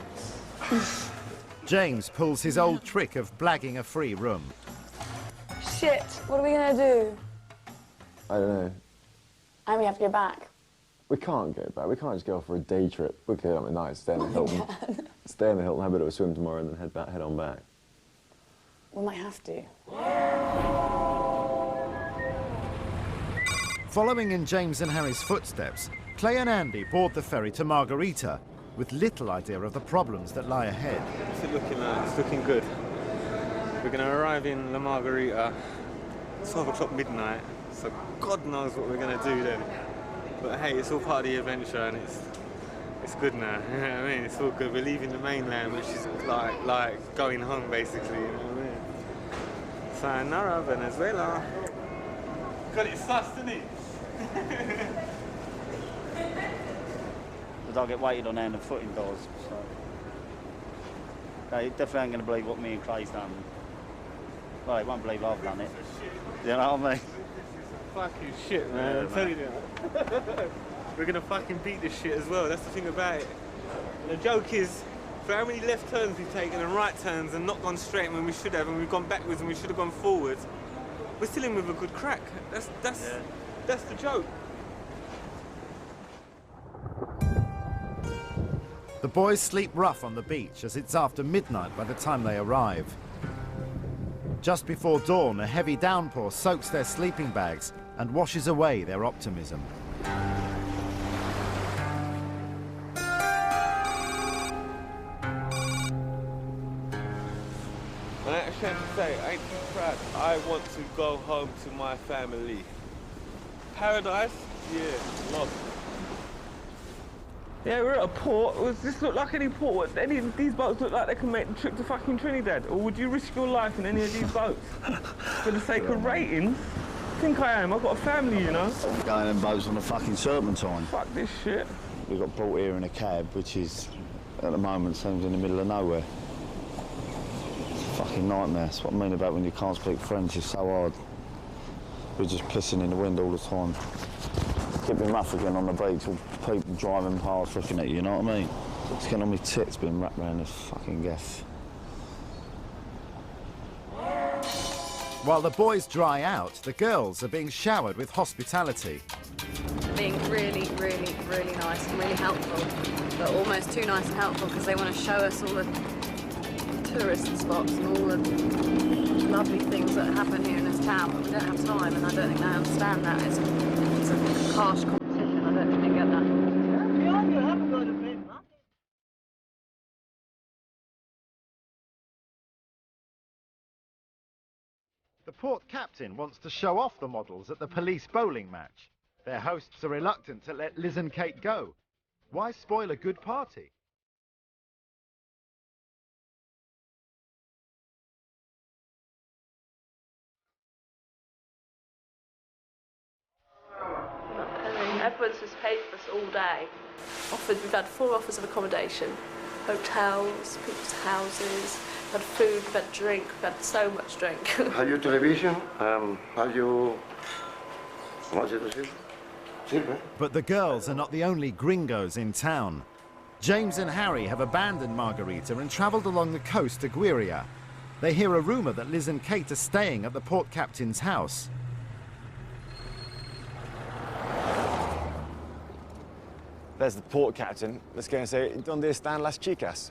James pulls his old trick of blagging a free room. Shit, what are we gonna do? I don't know. And we have to go back. We can't go back. We can't just go for a day trip. We could have a night, stay in the Hilton. Stay in the Hilton, have a bit of a swim tomorrow and then head on back. We might have to. Following in James and Harry's footsteps, Clay and Andy board the ferry to Margarita with little idea of the problems that lie ahead. What's it looking like? It's looking good. We're going to arrive in La Margarita 12 o'clock midnight, so God knows what we're going to do then. But hey, it's all part of the adventure and it's good now, you know what I mean? It's all good. We're leaving the mainland, which is like going home, basically, you know what I mean? Sayonara, Venezuela. Got it sus, didn't it? Because I'll get waited on hand and foot indoors, so... They definitely ain't going to believe what me and Clay's done. Well, they won't believe I've done it. You know what I mean? Fucking shit, man. Yeah, I'm telling you. We're gonna fucking beat this shit as well. That's the thing about it. And the joke is, for how many left turns we've taken and right turns and not gone straight when we should have, and we've gone backwards and we should have gone forwards, we're still in with a good crack. That's the joke. The boys sleep rough on the beach as it's after midnight by the time they arrive. Just before dawn, a heavy downpour soaks their sleeping bags and washes away their optimism. I actually have to say, I ain't too proud. I want to go home to my family. Paradise? Yeah, lost. Yeah, we're at a port. Does this look like any port? Any of these boats look like they can make the trip to fucking Trinidad? Or would you risk your life in any of these boats? For the sake of ratings? I think I am. I've got a family, you know. I'm going in boats on the fucking Serpentine. Fuck this shit. We got brought here in a cab, which is, at the moment, seems in the middle of nowhere. It's a fucking nightmare. That's what I mean about when you can't speak French. It's so hard. We're just pissing in the wind all the time. Keeping rough again on the beach with people driving past looking at you, you know what I mean? It's getting on my tits being wrapped around this fucking gaff. While the boys dry out, the girls are being showered with hospitality. Being really, really, really nice and really helpful, but almost too nice and helpful because they want to show us all the tourist spots and all the lovely things that happen here in this town, but we don't have time, and I don't think they understand that. It's a harsh competition. I don't think they get that. The port captain wants to show off the models at the police bowling match. Their hosts are reluctant to let Liz and Kate go. Why spoil a good party? Edwards has paid for us all day. We've had 4 offers of accommodation, hotels, people's houses, we've had food, we've had drink, we've had so much drink. Have you television? Have you... But the girls are not the only gringos in town. James and Harry have abandoned Margarita and travelled along the coast to Guiria. They hear a rumour that Liz and Kate are staying at the port captain's house. There's the port captain. Let's go and say, "Donde están las chicas?"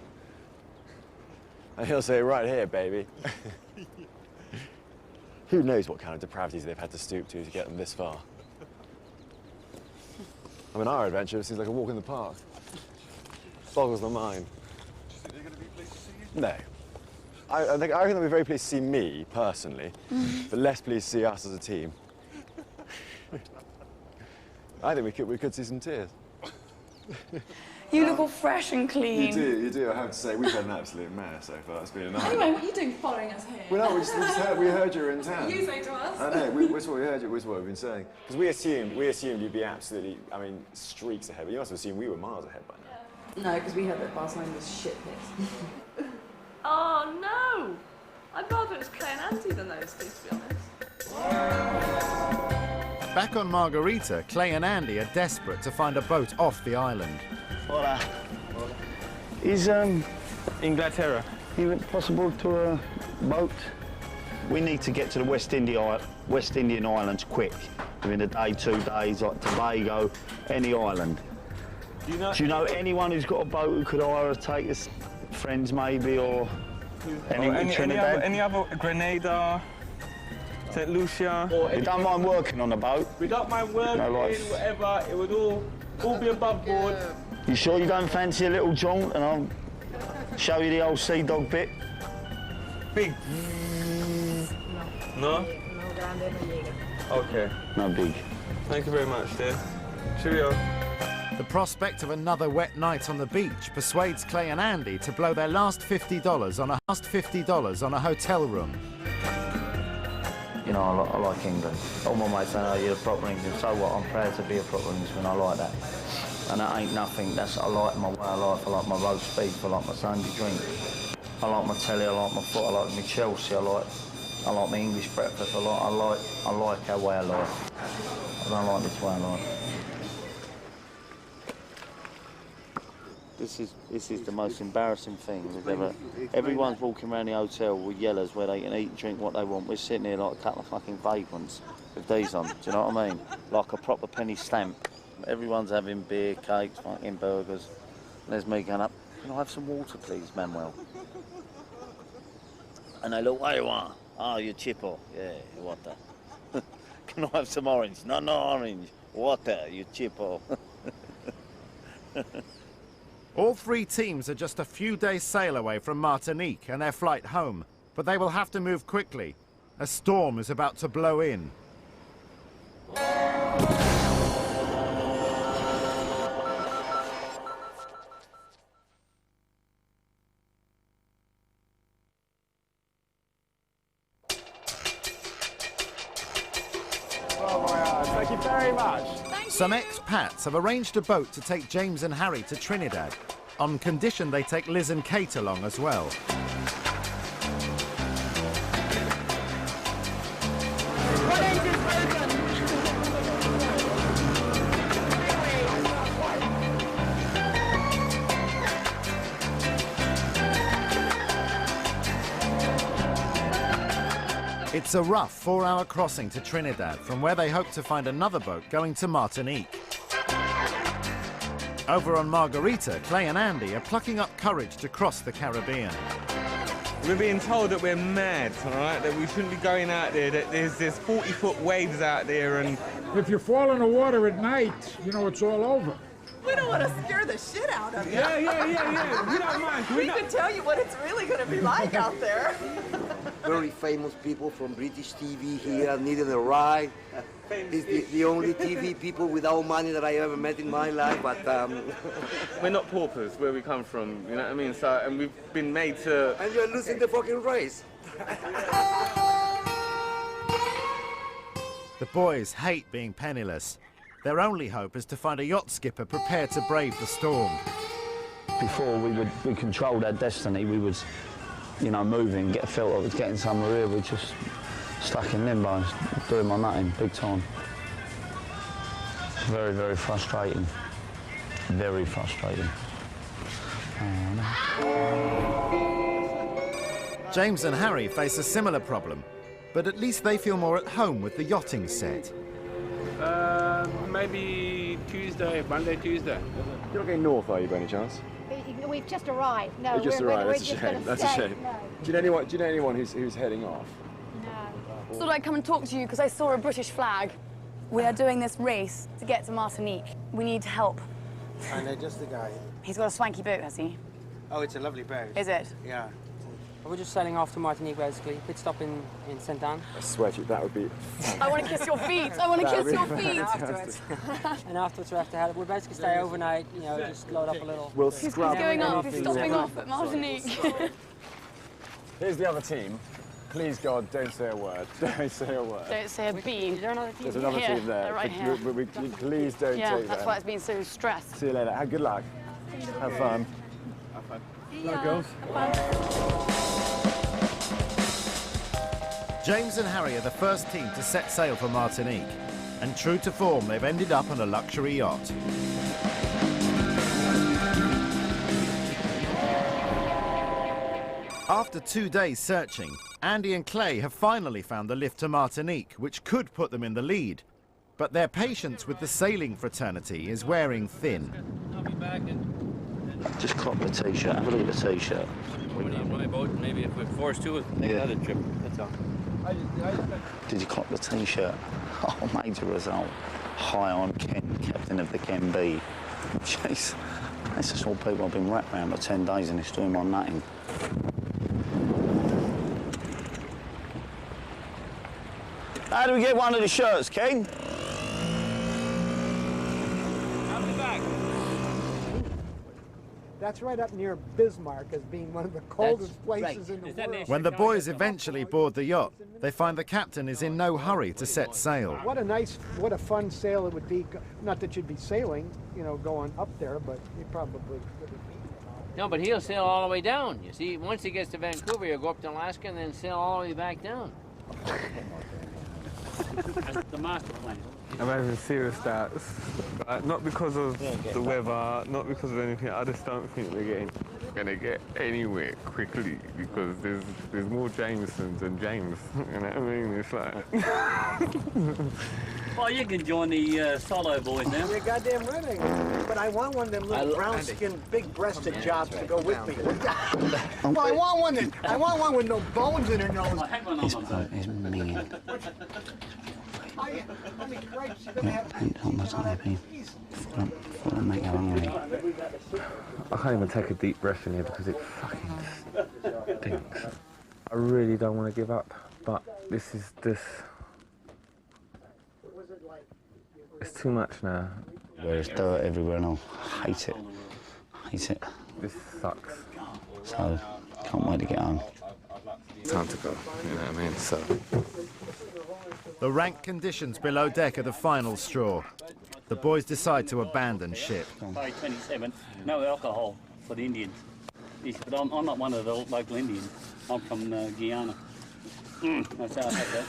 And he'll say, "Right here, baby." Who knows what kind of depravities they've had to stoop to get them this far. I mean, our adventure seems like a walk in the park. Boggles the mind. Are they going to be pleased to see you? No. I reckon they'll be very pleased to see me, personally, but less pleased to see us as a team. I think we could see some tears. You look all fresh and clean. You do. I have to say, we've had an absolute mare so far. It's been a night. Anyway, what are you doing following us here? Well, no, we heard you were in town. You say to us. I know, that's what we heard you, was what we've been saying. Because we assumed you'd be absolutely, I mean, streaks ahead. But you must have assumed we were miles ahead by now. No, because we heard that Barcelona was shit pissed. Oh no! I'd rather it was Clay and Andy than those two, to be honest. Back on Margarita, Clay and Andy are desperate to find a boat off the island. Hola. Is Inglaterra. Is it possible to a boat? We need to get to the West Indian Islands quick. Within a day, 2 days, like Tobago, any island. Do you know anyone who's got a boat who could hire us, take us? Friends maybe, or Trinidad? Any other Grenada, St. Lucia. You don't mind working on a boat? We don't mind working, whatever. It would all be above board. You sure you don't fancy a little jaunt and I'll show you the old sea dog bit? Big. No? Okay. No big. Thank you very much, dear. Cheerio. The prospect of another wet night on the beach persuades Clay and Andy to blow their last $50 on a hotel room. You know, I like England. All my mates say, oh, you're a proper Englishman. So what? I'm proud to be a proper Englishman. I like that. And that ain't nothing. I like my way of life. I like my roast beef. I like my Sunday drink. I like my telly. I like my foot. I like my Chelsea. I like my English breakfast. I like our way of life. I don't like this way of life. This is the most embarrassing thing we've ever. Everyone's walking around the hotel with yellows where they can eat and drink what they want. We're sitting here like a couple of fucking vagrants with these on. Do you know what I mean? Like a proper penny stamp. Everyone's having beer, cakes, fucking burgers. And there's me going up. Can I have some water, please, Manuel? And they look, what do you want? Oh, you chippo. Yeah, water. Can I have some orange? No, no orange. Water, you chippo. All three teams are just a few days' sail away from Martinique and their flight home, but they will have to move quickly. A storm is about to blow in. Thank you very much. Some expats have arranged a boat to take James and Harry to Trinidad, on condition they take Liz and Kate along as well. It's a rough 4-hour crossing to Trinidad, from where they hope to find another boat going to Martinique. Over on Margarita, Clay and Andy are plucking up courage to cross the Caribbean. We're being told that we're mad, all right? That we shouldn't be going out there, that there's 40-foot waves out there and... If you fall in the water at night, you know, it's all over. We don't want to scare the shit out of you. Yeah. We don't mind. We can tell you what it's really going to be like out there. Very famous people from British TV here needing a ride. It's the only TV people without money that I ever met in my life, but... We're not paupers where we come from, you know what I mean? So, and we've been made to... And you're losing the fucking race. The boys hate being penniless. Their only hope is to find a yacht skipper prepared to brave the storm. Before we controlled our destiny, we was, you know, moving, get a feel like it was getting somewhere here. We just stuck in limbo, doing my nutting, big time. Very, very frustrating. Very frustrating. James and Harry face a similar problem, but at least they feel more at home with the yachting set. Maybe Monday, Tuesday. You're not going north, are you, by any chance? We've just arrived. No, You just arrived. That's a just shame. gonna That's a stay. shame. No. Do you know anyone who's heading off? I thought I'd come and talk to you because I saw a British flag. We are doing this race to get to Martinique. We need help. And just the guy. He's got a swanky boat, has he? Oh, it's a lovely boat. Is it? Yeah. We're just sailing off to Martinique, basically. Pit stop in St. Anne. I swear to you, that would be... I want to kiss your feet. I want to kiss your feet. And afterwards we have to head. We'll basically stay overnight, you know, just load up a little. We'll He's scrub going off. He's anything stopping you off at Martinique. Here's the other team. Please, God, don't say a word. Don't say a word. Don't say a B. Is there another team? There's another here. team there. They're right but here. please don't Yeah, take that's them. why it's been so stressed. See you later. Have good luck. Have fun. Have fun. Yeah. girls. James and Harry are the first team to set sail for Martinique, and true to form, they've ended up on a luxury yacht. After 2 days searching, Andy and Clay have finally found the lift to Martinique, which could put them in the lead. But their patience with the sailing fraternity is wearing thin. I'll be back in. Just crop the T-shirt. Have a look at the T-shirt. When you're on my boat, maybe if we're forced to, make another trip. That's all. Did you clock the T-shirt? Oh, major result. Hi, I'm Ken, captain of the Ken B. Jeez, that's just all people I've been wrapped around for 10 days and it's doing my nutting. How do we get one of the shirts, Ken? I'll be back. That's right up near Bismarck as being one of the coldest places in the world. When the boys eventually board the yacht, they find the captain is in no hurry to set sail. What a fun sail it would be. Not that you'd be sailing, you know, going up there, but you probably could be. No, but he'll sail all the way down. You see, once he gets to Vancouver, he'll go up to Alaska and then sail all the way back down. That's the master plan. I'm having serious doubts. Not because of the weather, not because of anything. I just don't think we're going to get anywhere quickly because there's more Jamesons than James. You know what I mean? It's like... Well, you can join the solo boys now. You're goddamn running. But I want one of them little brown-skinned, big-breasted jobs to go with me. Well, I want one with no bones in her nose. This boat is minging. Before I make her hungry. I can't even take a deep breath in here because it fucking stinks. I really don't want to give up, but this is it's too much now. There's dirt everywhere and I hate it. Hate it. This sucks. So, can't wait to get home. Time to go, you know what I mean? So. The rank conditions below deck are the final straw. The boys decide to abandon ship. Bay 27, no alcohol for the Indians. He said, but I'm not one of the local Indians. I'm from Guyana. That's how I had that.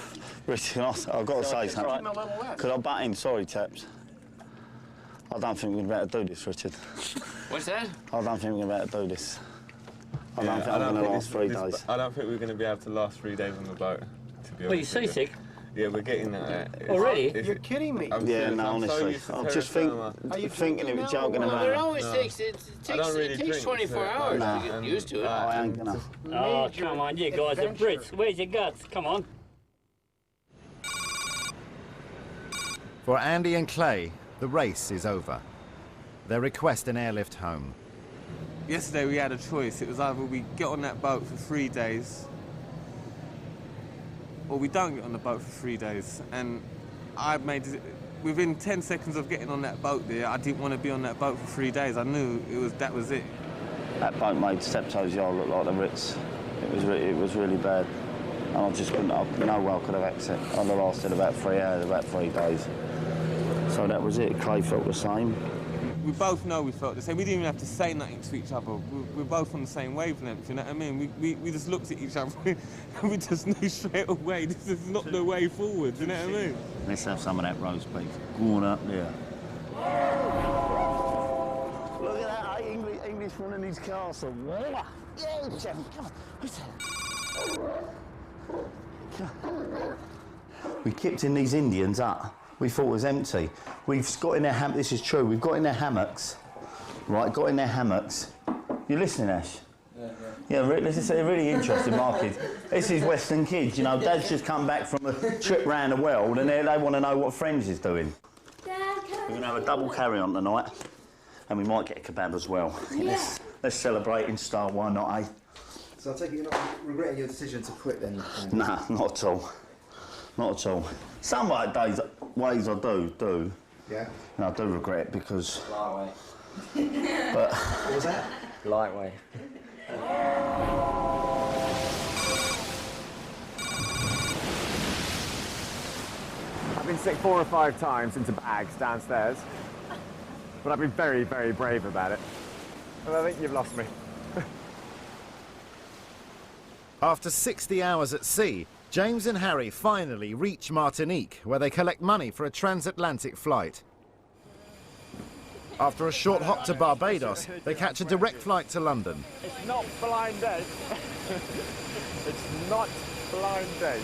Richard, I've got to say something. Could I butt in? Sorry, chaps. I don't think we're about to do this, Richard. What's that? I don't think we're about to do this. I don't think I'm going to last 3 days. I don't think we're going to be able to last 3 days on the boat, to be honest. Well, you're seasick? Yeah, we're getting that. Already? You're kidding me. Yeah, no, honestly. I'm just thinking it was joking Well, about. it always takes 24 hours to get used to it. I ain't gonna. Oh, come on, you guys are Brits. Where's your guts? Come on. For Andy and Clay, the race is over. They request an airlift home. Yesterday we had a choice. It was either we get on that boat for 3 days or we don't get on the boat for 3 days. And I made it, within 10 seconds of getting on that boat there, I didn't want to be on that boat for 3 days. I knew that was it. That boat made Steptoe's Yard look like the Ritz. It was really bad. And I just couldn't, no way I could have accepted. I lasted about 3 hours, about 3 days. So that was it. Clay felt the same. We both know we felt the same. We didn't even have to say nothing to each other. We're both on the same wavelength, you know what I mean? We just looked at each other and we just knew straight away this is not the way forward, you know what I mean? Let's have some of that roast beef. Go on up there. Look at that Englishman in his castle. Yeah, Jim, come on. What's that? We kicked in these Indians up. We thought it was empty. We've got in their hammocks, this is true, we've got in their hammocks, right, got in their hammocks. You listening, Ash? Yeah, this is a really interesting market. This is Western kids, you know, Dad's just come back from a trip round the world and they want to know what Friends is doing. We're going to have a double carry-on tonight and we might get a kebab as well. Yeah. Let's celebrate in style, why not, eh? So I take it you're not regretting your decision to quit then? Nah, not at all. Not at all. Some ways I do. Yeah? And I do regret because... Lightweight. But... What was that? Lightweight. I've been sick 4 or 5 times into bags downstairs, but I've been very, very brave about it. And I think you've lost me. After 60 hours at sea, James and Harry finally reach Martinique, where they collect money for a transatlantic flight. After a short hop to Barbados, they catch a direct flight to London. It's not blind date. It's not blind date.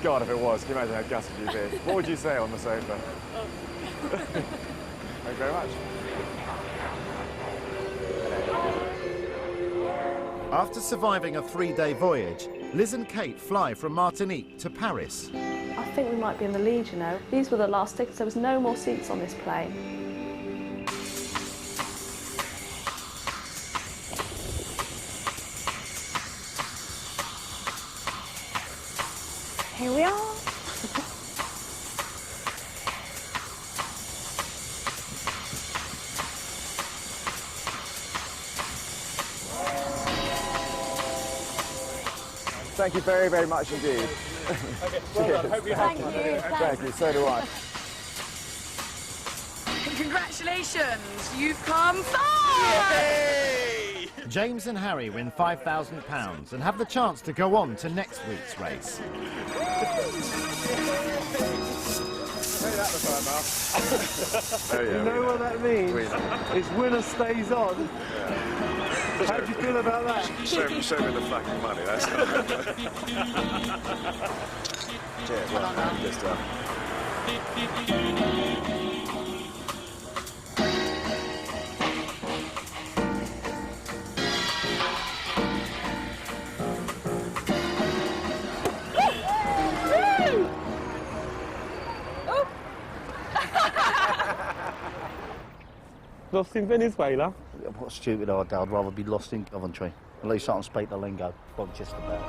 God, if it was, can you imagine how gutted you'd be? What would you say on the sofa? Thank you very much. After surviving a 3-day voyage, Liz and Kate fly from Martinique to Paris. I think we might be in the lead, you know. These were the last tickets. There was no more seats on this plane. Here we are. Thank you very, very much indeed. Okay, well done. Hope you have fun. Thank you, so do I. Congratulations, you've come far! Yay! James and Harry win £5,000 and have the chance to go on to next week's race. You know what that means? It's winner stays on. How do you feel about that? Show me the fucking money, that's Cheers, well, good stuff. Lost in Venezuela? What a stupid idea. I'd rather be lost in Coventry. At least I can speak the lingo. Well, just about.